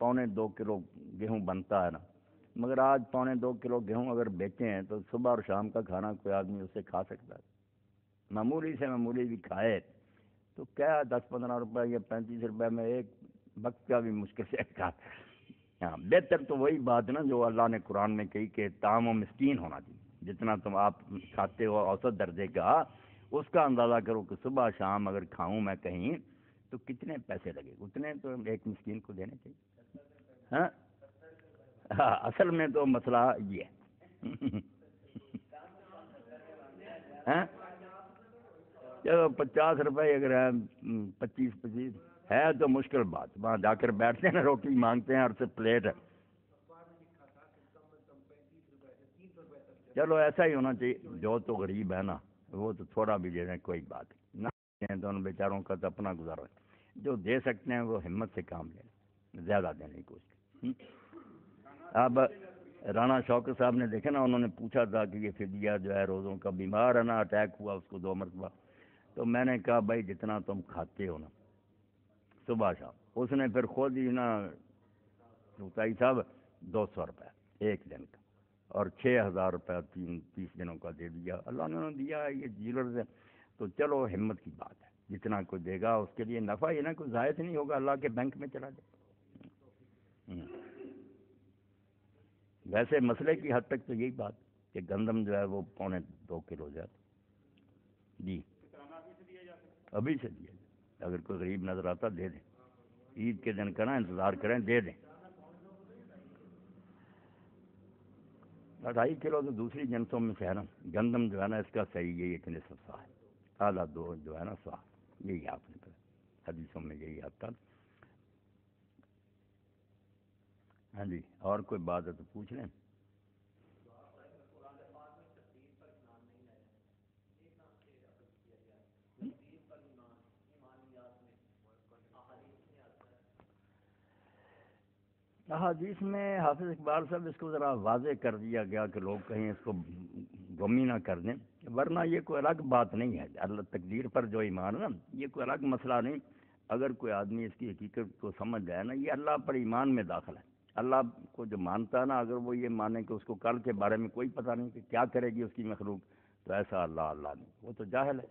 Speaker 1: 1.25 کلو گیہوں بنتا ہے نا، مگر آج 1.25 کلو گیہوں اگر بیچے ہیں تو صبح اور شام کا کھانا کوئی آدمی اسے کھا سکتا ہے؟ معمولی سے معمولی بھی کھائے تو کیا 10-15 روپے یا 35 روپے میں ایک وقت کا بھی مشکل سے کھا۔ ہاں بہتر تو وہی بات نا جو اللہ نے قرآن میں کہی کہ طعام و مسکین ہونا چاہیے، جتنا تم آپ کھاتے ہو اوسط درجے کا اس کا اندازہ کرو کہ صبح شام اگر کھاؤں میں کہیں تو کتنے پیسے لگے، اتنے تو ایک مسکین کو دینے چاہیے۔ ہاں ہاں اصل میں تو مسئلہ یہ ہے۔ ہاں چلو 50 روپے اگر ہے، 25 ہے تو مشکل بات، وہاں جا کر بیٹھتے ہیں نا روٹی مانگتے ہیں اور سے پلیٹ ہے۔ چلو ایسا ہی ہونا چاہیے، جو تو غریب ہے نا وہ تو تھوڑا بھی دے دیں کوئی بات نہیں، نہ دیں تو ان بیچاروں کا تو اپنا گزارا ہے، جو دے سکتے ہیں وہ ہمت سے کام لیں، زیادہ دینے کی کوشش کریں۔ اب رانا شوکت صاحب نے دیکھا نا، انہوں نے پوچھا تھا کہ یہ فدیہ جو ہے روزوں کا، بیمار ہے نا، اٹیک ہوا اس کو 2 مرتبہ، تو میں نے کہا بھائی جتنا تم کھاتے ہو نا صبح شام، اس نے پھر خود ہی نا چوتائی صاحب 200 روپے ایک دن کا اور 6,000 روپے 30 دنوں کا دے دیا، اللہ نے انہوں نے دیا، یہ جیلرز ہے تو چلو ہمت کی بات ہے، جتنا کوئی دے گا اس کے لیے نفع ہی نا، کوئی ضائع نہیں ہوگا، اللہ کے بینک میں چلا جائے۔ ویسے مسئلے کی حد تک تو یہی بات کہ گندم جو ہے وہ 2.25 کلو جاتا جی ابھی سے دیا جائے، اگر کوئی غریب نظر آتا دے دیں، عید کے دن کا نا انتظار کریں، دے دیں۔ 2.5 کلو تو دوسری جنسوں میں سے ہے نا، گندم جو ہے نا اس کا صحیح یہی اتنے سستا ہے، آدھا دو جو ہے نا سوا، یہی آپ نے پڑھا حدیثوں میں یہی آتا۔ ہاں جی اور کوئی بات ہے تو پوچھ لیں۔ احادیث میں حافظ اقبال صاحب اس کو ذرا واضح کر دیا گیا کہ لوگ کہیں اس کو گم ہی نہ کر دیں، ورنہ یہ کوئی الگ بات نہیں ہے، اللہ تقدیر پر جو ایمان ہے نا یہ کوئی الگ مسئلہ نہیں، اگر کوئی آدمی اس کی حقیقت کو سمجھ جائے نا، یہ اللہ پر ایمان میں داخل ہے۔ اللہ کو جو مانتا ہے نا، اگر وہ یہ مانے کہ اس کو کل کے بارے میں کوئی پتہ نہیں کہ کیا کرے گی اس کی مخلوق، تو ایسا اللہ نہیں، وہ تو جاہل ہے۔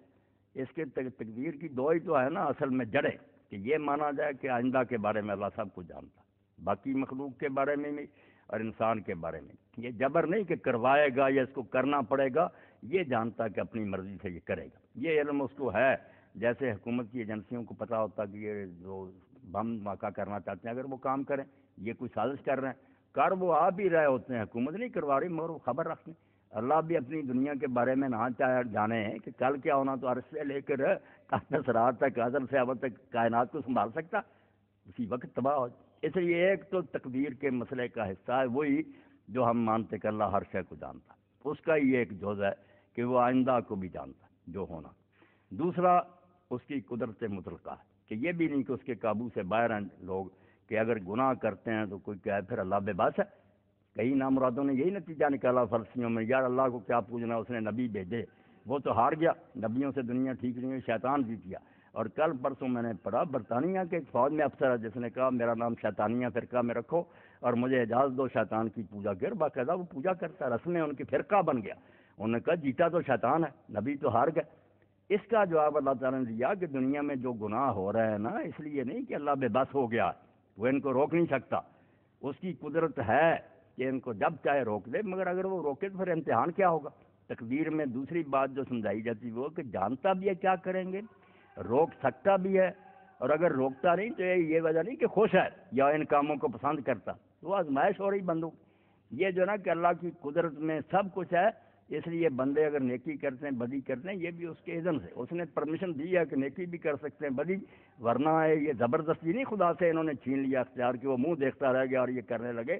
Speaker 1: اس کے تقدیر کی دو ہی تو ہے نا اصل میں جڑے، کہ یہ مانا جائے کہ آئندہ کے بارے میں اللہ سب کو جانتا، باقی مخلوق کے بارے میں بھی اور انسان کے بارے میں، یہ جبر نہیں کہ کروائے گا یا اس کو کرنا پڑے گا، یہ جانتا کہ اپنی مرضی سے یہ کرے گا، یہ علم اس کو ہے۔ جیسے حکومت کی ایجنسیوں کو پتہ ہوتا کہ یہ جو بم واقع کرنا چاہتے ہیں اگر وہ کام کریں، یہ کوئی سازش کر رہے ہیں، کر وہ آپ ہی رہے ہوتے ہیں، حکومت نہیں کروا رہی مگر وہ خبر رکھتے ہیں۔ اللہ بھی اپنی دنیا کے بارے میں نہ چاہے جانے کہ کل کیا ہونا، تو عرش سے لے کر رات تک، ازل سے ابد تک کائنات کو سنبھال سکتا، اسی وقت تباہ ہو جائے۔ اس لیے ایک تو تقدیر کے مسئلے کا حصہ ہے وہی جو ہم مانتے کہ اللہ ہر شے کو جانتا، اس کا یہ ایک جز ہے کہ وہ آئندہ کو بھی جانتا جو ہونا۔ دوسرا اس کی قدرت مطلقہ ہے کہ یہ بھی نہیں کہ اس کے قابو سے باہر ہیں لوگ، کہ اگر گناہ کرتے ہیں تو کوئی کہے پھر اللہ بے بس ہے۔ کئی نامرادوں نے یہی نتیجہ نکالا فلسفیوں میں، یار اللہ کو کیا پوچھنا، اس نے نبی بھیجے، وہ تو ہار گیا، نبیوں سے دنیا ٹھیک نہیں ہوئی، شیطان جیت گیا۔ اور کل پرسوں میں نے پڑھا برطانیہ کے ایک فوج میں افسر ہے جس نے کہا میرا نام شیطانیہ فرقہ میں رکھو اور مجھے اجازت دو شیطان کی پوجا کر، باقاعدہ وہ پوجا کرتا ہے، رسمیں ان کی فرقہ بن گیا۔ انہوں نے کہا جیتا تو شیطان ہے، نبی تو ہار گئے۔ اس کا جواب اللہ تعالیٰ نے دیا کہ دنیا میں جو گناہ ہو رہے ہیں نا، اس لیے نہیں کہ اللہ بے بس ہو گیا، وہ ان کو روک نہیں سکتا، اس کی قدرت ہے کہ ان کو جب چاہے روک دے، مگر اگر وہ روکے تو پھر امتحان کیا ہوگا۔ تقدیر میں دوسری بات جو سمجھائی جاتی وہ کہ جانتا بھی ہے کیا کریں گے، روک سکتا بھی ہے، اور اگر روکتا نہیں تو یہ وجہ نہیں کہ خوش ہے یا ان کاموں کو پسند کرتا، وہ آزمائش ہو رہی بندوں۔ یہ جو نا کہ اللہ کی قدرت میں سب کچھ ہے، اس لیے بندے اگر نیکی کرتے ہیں بدی کرتے ہیں یہ بھی اس کے اذن سے، اس نے پرمیشن دی ہے کہ نیکی بھی کر سکتے ہیں بدی، ورنہ ہے یہ زبردستی نہیں خدا سے انہوں نے چھین لیا اختیار کہ وہ منہ دیکھتا رہ گیا اور یہ کرنے لگے،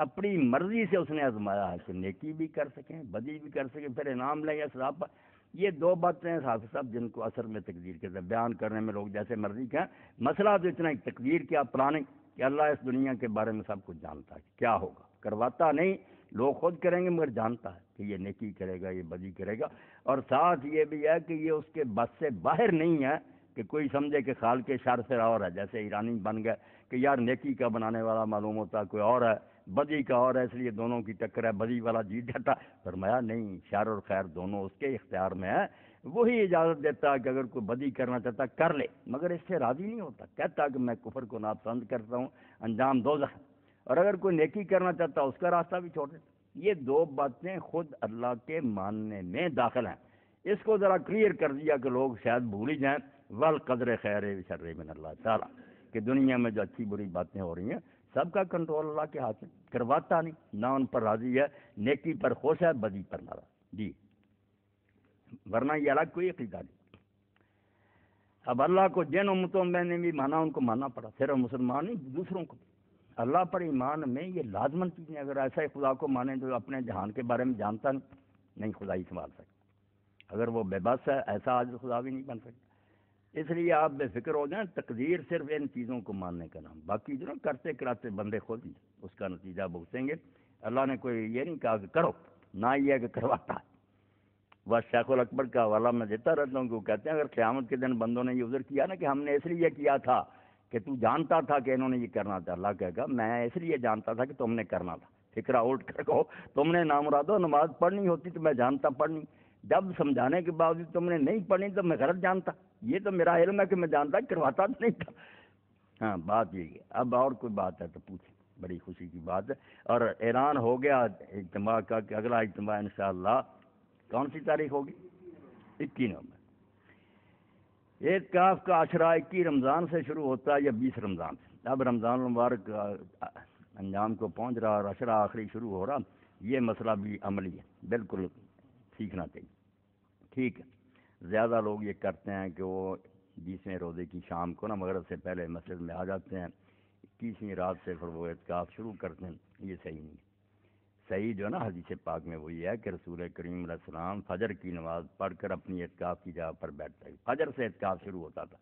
Speaker 1: اپنی مرضی سے اس نے آزمایا ہے کہ نیکی بھی کر سکیں بدی بھی کر سکیں، پھر انعام لیں یا سزا پر۔ یہ دو باتیں حافظ صاحب جن کو اثر میں تقدیر کے بیان کرنے میں لوگ جیسے مرضی کہیں، مسئلہ تو اتنا ہی تقدیر کیا پلاننگ کہ اللہ اس دنیا کے بارے میں سب کچھ جانتا ہے کیا ہوگا، کرواتا نہیں، لوگ خود کریں گے مگر جانتا ہے کہ یہ نیکی کرے گا یہ بدی کرے گا، اور ساتھ یہ بھی ہے کہ یہ اس کے بس سے باہر نہیں ہے کہ کوئی سمجھے کہ خال کے شر سے اور ہے، جیسے ایرانی بن گئے کہ یار نیکی کا بنانے والا معلوم ہوتا کوئی اور ہے، بدی کا اور ہے، اس لیے دونوں کی ٹکر ہے، بدی والا جیت جاتا۔ فرمایا نہیں، شر اور خیر دونوں اس کے اختیار میں ہے، وہی اجازت دیتا ہے کہ اگر کوئی بدی کرنا چاہتا کر لے، مگر اس سے راضی نہیں ہوتا، کہتا کہ میں کفر کو ناپسند کرتا ہوں، انجام دوزخ۔ اور اگر کوئی نیکی کرنا چاہتا اس کا راستہ بھی چھوڑ دیتا۔ یہ دو باتیں خود اللہ کے ماننے میں داخل ہیں۔ اس کو ذرا کلیئر کر دیا کہ لوگ شاید بھول ہی جائیں، والقدر خیر شر من اللہ تعالیٰ، کہ دنیا میں جو اچھی بری باتیں ہو رہی ہیں سب کا کنٹرول اللہ کے ہاتھ میں، کرواتا نہیں، نہ ان پر راضی ہے، نیکی پر خوش ہے، بدی پر ناراض جی، ورنہ یہ الگ کوئی عقیدہ نہیں۔ اب اللہ کو جن امتوں میں نے بھی مانا ان کو ماننا پڑا، صرف مسلمان نہیں دوسروں کو۔ اللہ پر ایمان میں یہ لازمن چیزیں، اگر ایسا ہی خدا کو مانے جو اپنے جہان کے بارے میں جانتا نہیں خدا ہی سنبھال سکتا، اگر وہ بے بس ہے ایسا آج خدا بھی نہیں بن سکتا۔ اس لیے آپ بے فکر ہو جائیں، تقدیر صرف ان چیزوں کو ماننے کا نام، باقی جو نا کرتے کراتے بندے خود ہی اس کا نتیجہ بھگتیں گے۔ اللہ نے کوئی یہ نہیں کہا کہ کرو، نہ یہ ہے کہ کرواتا ہے۔ وہ شیخ الاکبر کا حوالہ میں دیتا رہتا ہوں کہ وہ کہتے ہیں اگر قیامت کے دن بندوں نے یہ عذر کیا نا کہ ہم نے اس لیے کیا تھا کہ تو جانتا تھا کہ انہوں نے یہ کرنا تھا، اللہ کہے گا میں اس لیے جانتا تھا کہ تم نے کرنا تھا، فکرہ الٹ کر کہو تم نے نامرادو نماز پڑھنی ہوتی تو میں جانتا پڑھنی، جب سمجھانے کے باوجود تم نے نہیں پڑھنی تو میں غلط جانتا، یہ تو میرا علم ہے کہ میں جانتا کرواتا تو نہیں تھا۔ ہاں بات یہی ہے۔ اب اور کوئی بات ہے تو پوچھیں، بڑی خوشی کی بات ہے۔ اور اعلان ہو گیا اجتماع کا کہ اگلا اجتماع انشاءاللہ کون سی تاریخ ہوگی؟ 21 نومبر۔ اعتکاف کا عشرہ 21 رمضان سے شروع ہوتا ہے یا 20 رمضان سے؟ اب رمضان المبارک انجام کو پہنچ رہا اور عشرہ آخری شروع ہو رہا، یہ مسئلہ بھی عملی ہے، بالکل سیکھنا چاہیے۔ ٹھیک ہے، زیادہ لوگ یہ کرتے ہیں کہ وہ 20ویں روزے کی شام کو نا مغرب سے پہلے مسجد میں آ جاتے ہیں، 21ویں رات سے پھر وہ اعتکاف شروع کرتے ہیں، یہ صحیح نہیں ہے۔ صحیح جو ہے نا حدیث پاک میں وہی ہے کہ رسول کریم علیہ السلام فجر کی نماز پڑھ کر اپنی اعتکاف کی جگہ پر بیٹھتا ہے، فجر سے اعتکاف شروع ہوتا تھا۔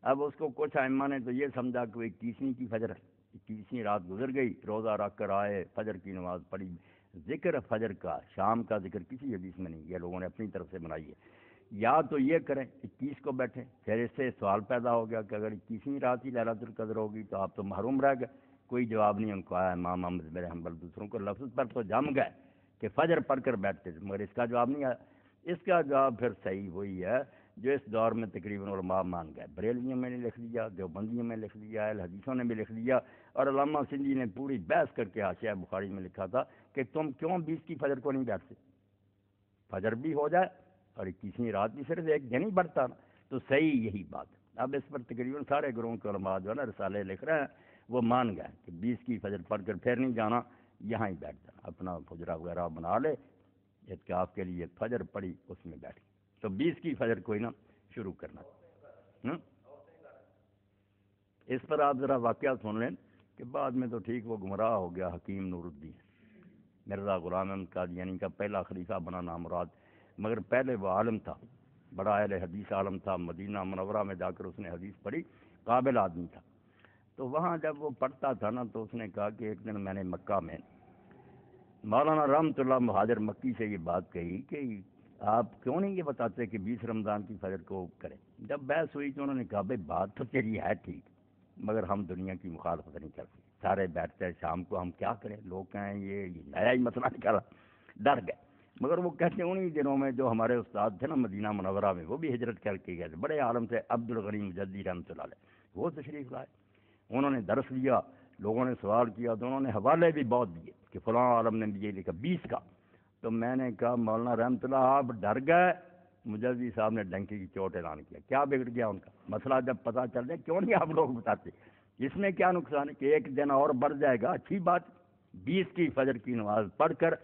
Speaker 1: اب اس کو کچھ ائمہ نے تو یہ سمجھا کہ وہ 21ویں کی فجر ہے، 21ویں رات گزر گئی، روزہ رکھ کر آئے، فجر کی نماز پڑھی، ذکر فجر کا شام کا ذکر کسی حدیث میں نہیں، یہ لوگوں نے اپنی طرف سے بنائی ہے۔ یا تو یہ کریں 21 کو بیٹھیں، پھر اس سے سوال پیدا ہو گیا کہ اگر 21ویں رات ہی لیلۃ القدر ہوگی تو آپ تو محروم رہ گئے، کوئی جواب نہیں ان کو آیا، امام احمد بن حنبل دوسروں کو لفظ پر تو جم گئے کہ فجر پڑھ کر بیٹھتے تھے، مگر اس کا جواب نہیں آیا۔ اس کا جواب پھر صحیح وہی ہے جو اس دور میں تقریباً علماء مان گئے، بریلویوں میں نے لکھ دیا، دیوبندیوں میں لکھ دیا، اہل حدیثوں نے بھی لکھ دیا، اور علامہ سندھی نے پوری بحث کر کے حاشیہ بخاری میں لکھا تھا کہ تم کیوں 20 کی فجر کو نہیں بیٹھتے، فجر بھی ہو جائے اور 21ویں رات بھی صرف ایک دن ہی بڑھتا نا، تو صحیح یہی بات ہے۔ اب اس پر تقریباً سارے گروہوں کے علماء جو ہے نا رسالے لکھ رہے ہیں، وہ مان گئے کہ 20 کی فجر پڑھ کر پھر نہیں جانا، یہاں ہی بیٹھ جانا، اپنا فجرہ وغیرہ بنا لے، اعتکاف کے لیے فجر پڑھی اس میں بیٹھ، تو 20 کی فجر کوئی نہ شروع کرنا۔ اس پر آپ ذرا واقعہ سن لیں کہ بعد میں تو ٹھیک وہ گمراہ ہو گیا، حکیم نور الدین مرزا غلام احمد قادیانی کا پہلا خلیفہ بنا نامراد، مگر پہلے وہ عالم تھا، بڑا اہل حدیث عالم تھا، مدینہ منورہ میں جا کر اس نے حدیث پڑھی، قابل آدمی تھا۔ تو وہاں جب وہ پڑھتا تھا نا تو اس نے کہا کہ ایک دن میں نے مکہ میں مولانا رحمۃ اللہ مہاجر مکی سے یہ بات کہی کہ آپ کیوں نہیں یہ بتاتے کہ 20 رمضان کی فجر کو کریں؟ جب بحث ہوئی تو انہوں نے کہا بھائی بات تو تیری ہے ٹھیک، مگر ہم دنیا کی مخالفت نہیں کرتے، سارے بیٹھتے ہیں شام کو، ہم کیا کریں، لوگ کہیں یہ نیا ہی مسئلہ نکالا، ڈر گئے۔ مگر وہ کہتے ہیں انہی دنوں میں جو ہمارے استاد تھے نا مدینہ منورہ میں، وہ بھی ہجرت کر کے گئے تھے، بڑے عالم تھے عبد الغنی مجدی رحمۃ اللہ علیہ، وہ تشریف لائے، انہوں نے درس لیا، لوگوں نے سوال کیا تو انہوں نے حوالے بھی بہت دیے کہ فلاں عالم نے بھی یہ لکھا 20 کا۔ تو میں نے کہا مولانا رحمۃ اللہ آپ ڈر گئے، مجدی صاحب نے ڈنکی کی چوٹ اعلان کیا، کیا بگڑ گیا ان کا مسئلہ جب پتہ چل جائے کیوں نہیں آپ لوگ بتاتے، اس میں کیا نقصان ہے کہ ایک دن اور بڑھ جائے گا، اچھی بات، 20 کی فجر کی نماز پڑھ کر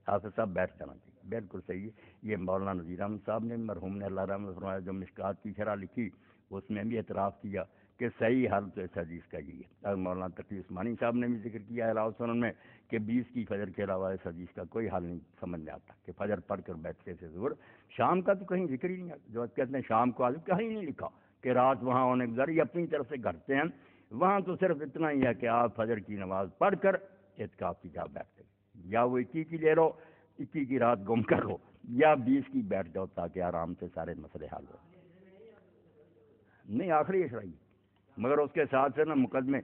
Speaker 1: حافظ صاحب بیٹھ جانا چاہیے، بالکل صحیح ہے۔ یہ مولانا نذیر احمد صاحب نے مرحوم نے اللہ رحمت فرمایا جو مشکات کی شرح لکھی اس میں بھی اعتراف کیا کہ صحیح حل تو اس حدیث کا یہ ہے۔ اور مولانا تقی عثمانی صاحب نے بھی ذکر کیا علاوہ سنن میں کہ 20 کی فجر کے علاوہ اس حدیث کا کوئی حل نہیں سمجھ میں آتا کہ فجر پڑھ کر بیٹھتے سے ظہر، شام کا تو کہیں ذکر ہی نہیں آتا، جو کہتے ہیں شام کو آج کہیں نہیں لکھا کہ رات وہاں ہونے گزاری اپنی طرف سے گھٹتے ہیں، وہاں تو صرف اتنا ہی ہے کہ آپ فجر کی نماز پڑھ کر اعتکاف کی جا بیٹھتے، یا وہ 21 کی لے لو، 21 کی رات گم کرو، یا 20 کی بیٹھ جاؤ تاکہ آرام سے سارے مسئلے حل ہو۔ نہیں آخری اشرائی، مگر اس کے ساتھ سے نا مقدمے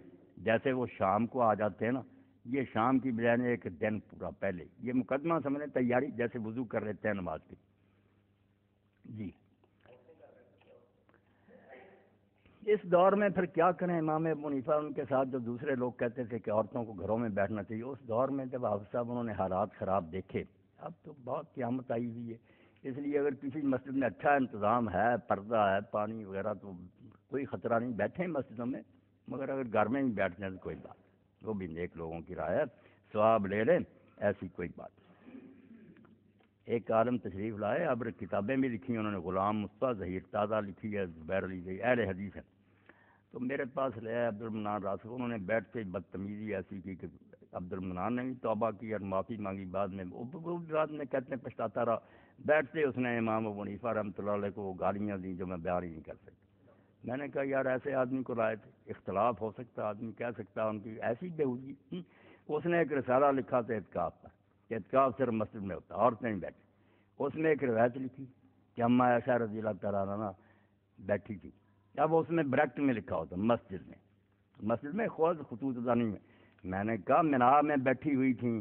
Speaker 1: جیسے وہ شام کو آ جاتے ہیں نا، یہ شام کی بجائے ایک دن پورا پہلے یہ مقدمہ سمجھیں تیاری، جیسے وضو کر لیتے ہیں نماز کی. جی اس دور میں پھر کیا کریں، امام ابو حنیفہ ان کے ساتھ جو دوسرے لوگ کہتے تھے کہ عورتوں کو گھروں میں بیٹھنا چاہیے، اس دور میں جب حافظ صاحب انہوں نے حالات خراب دیکھے، اب تو بہت قیامت آئی ہوئی ہے. اس لیے اگر کسی مسجد میں اچھا انتظام ہے، پردہ ہے، پانی وغیرہ، تو کوئی خطرہ نہیں، بیٹھیں مسجدوں میں. مگر اگر گھر میں بھی بیٹھ جائیں تو کوئی بات، وہ بھی نیک لوگوں کی رائے ہے، ثواب لے لیں، ایسی کوئی بات. ایک عالم تشریف لائے، اب کتابیں بھی لکھی انہوں نے، غلام مصطفیٰ ظہیر تازہ لکھی ہے، زبیر علی گئی اہل حدیث ہے. تو میرے پاس لے آئے عبد المنان راسخ، انہوں نے بیٹھتے ہی بدتمیزی ایسی کی کہ عبد المنان نے بھی توبہ کی اور معافی مانگی. بعد میں وہ بعد میں کہتے ہیں پچھتاتا رہا. بیٹھتے اس نے امام ابو حنیفہ رحمۃ اللہ علیہ کو وہ گالیاں دیں جو میں بیان ہی نہیں کر سکتا. میں نے کہا یار ایسے آدمی کو رائے تھے، اختلاف ہو سکتا، آدمی کہہ سکتا ان کی ایسی بےہودگی. اس نے ایک رسالہ لکھا تھا اعتکاف پر، کہ اعتکاف صرف مسجد میں ہوتا، عورتیں نہیں بیٹھی. اس میں ایک روایت لکھی کہ اما عائشہ رضی اللہ تعالیٰ عنہ بیٹھی تھی. اب اس میں بریکٹ میں لکھا ہوتا مسجد میں خود خطوط دانی میں. میں نے کہا منار میں بیٹھی ہوئی تھیں،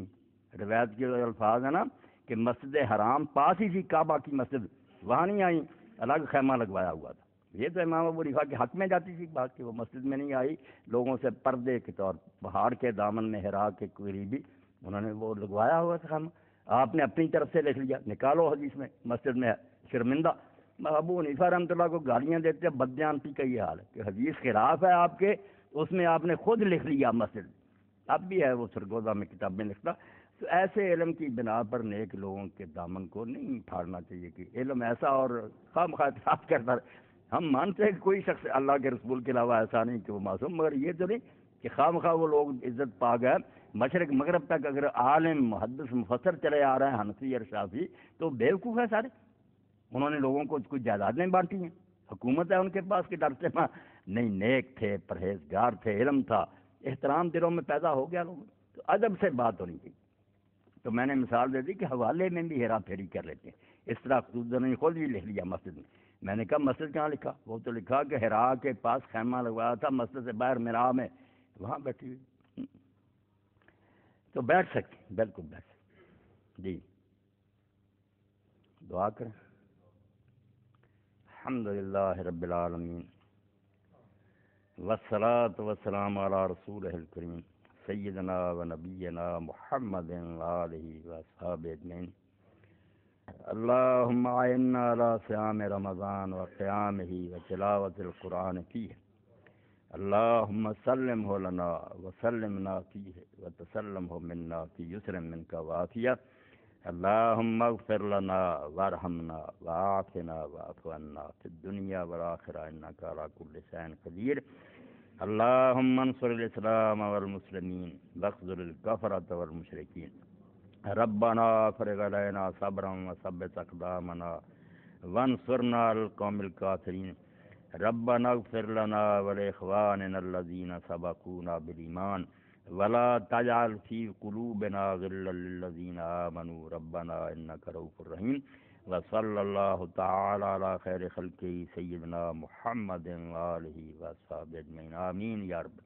Speaker 1: روایت کے الفاظ ہیں نا کہ مسجد حرام پاس ہی تھی، کعبہ کی مسجد، وہاں نہیں آئی، الگ خیمہ لگوایا ہوا تھا. یہ تو امام ابو حنیفہ کے حق میں جاتی تھی بات کہ وہ مسجد میں نہیں آئی، لوگوں سے پردے کے طور پہاڑ کے دامن میں ہرا کے قریبی انہوں نے وہ لگوایا ہوا تھا خیمہ. آپ نے اپنی طرف سے لکھ لیا، نکالو حدیث میں مسجد میں شرمندہ. ابو حنیفہ رحمۃ اللہ کو گالیاں دیتے ہیں، بددیانتی کا یہ حال ہے کہ حدیث خلاف ہے آپ کے، اس میں آپ نے خود لکھ لیا مسجد. اب بھی ہے وہ سرگودا میں کتاب میں لکھتا. تو ایسے علم کی بنا پر نیک لوگوں کے دامن کو نہیں پھاڑنا چاہیے کہ علم ایسا اور خام خواہشات کرتا رہے. ہم مانتے ہیں کہ کوئی شخص اللہ کے رسول کے علاوہ ایسا نہیں کہ وہ معصوم، مگر یہ تو نہیں کہ خام خواہ وہ لوگ عزت پا گئے مشرق مغرب تک. اگر عالم محدث مفسر چلے آ رہے ہیں حنفی اور شافعی تو بیوقوف ہے سارے. انہوں نے لوگوں کو کچھ جائیدادیں بانٹی ہیں، حکومت ہے ان کے پاس کہ ڈرتے ہیں نہیں، نیک تھے، پرہیزگار تھے، علم تھا، احترام دلوں میں پیدا ہو گیا لوگوں. تو ادب سے بات ہونی چاہیے. تو میں نے مثال دے دی کہ حوالے میں بھی ہیرا پھیری کر لیتے ہیں. اس طرح خود نے خود بھی لکھ لیا مسجد میں. میں نے کہا مسجد کہاں لکھا؟ وہ تو لکھا کہ ہیرا کے پاس خیمہ لگوایا تھا، مسجد سے باہر میرا میں وہاں بیٹھی ہوئی. تو بیٹھ سکتے، بالکل بیٹھ سکتے. جی دعا کریں. الحمد للہ رب العالمین والصلاة والسلام علی رسولہ الکریم سیدنا و نبینا محمد وآلہ وصحبہ اجمعین. اللہم اعنا علی صیام رمضان و قیامہ و تلاوت القرآن فیہ. اللہم سلمہ لنا و سلمنا فیہ و تسلمہ منا فی یسر منک و عافیہ. اللہم اغفر لنا وارحمنا وعافنا واعف عنا فی الدنیا والآخرہ انک علی کل شیء قدیر. اللہم انصر الاسلام والمسلمین واخذل الکفرة والمشرکین. ربنا افرغ علینا صبرا وثبت اقدامنا وانصرنا علی القوم الکافرین. ربنا اغفر لنا ولاخواننا الذین سبقونا بالایمان ولا تجعل فی قلوبنا غلا للذین آمنوا ربنا انک رؤوف رحیم. وصلی اللہ تعالی علی خیر خلقہ سیدنا محمد وآلہ وصحبہ اجمعین. آمین یا رب.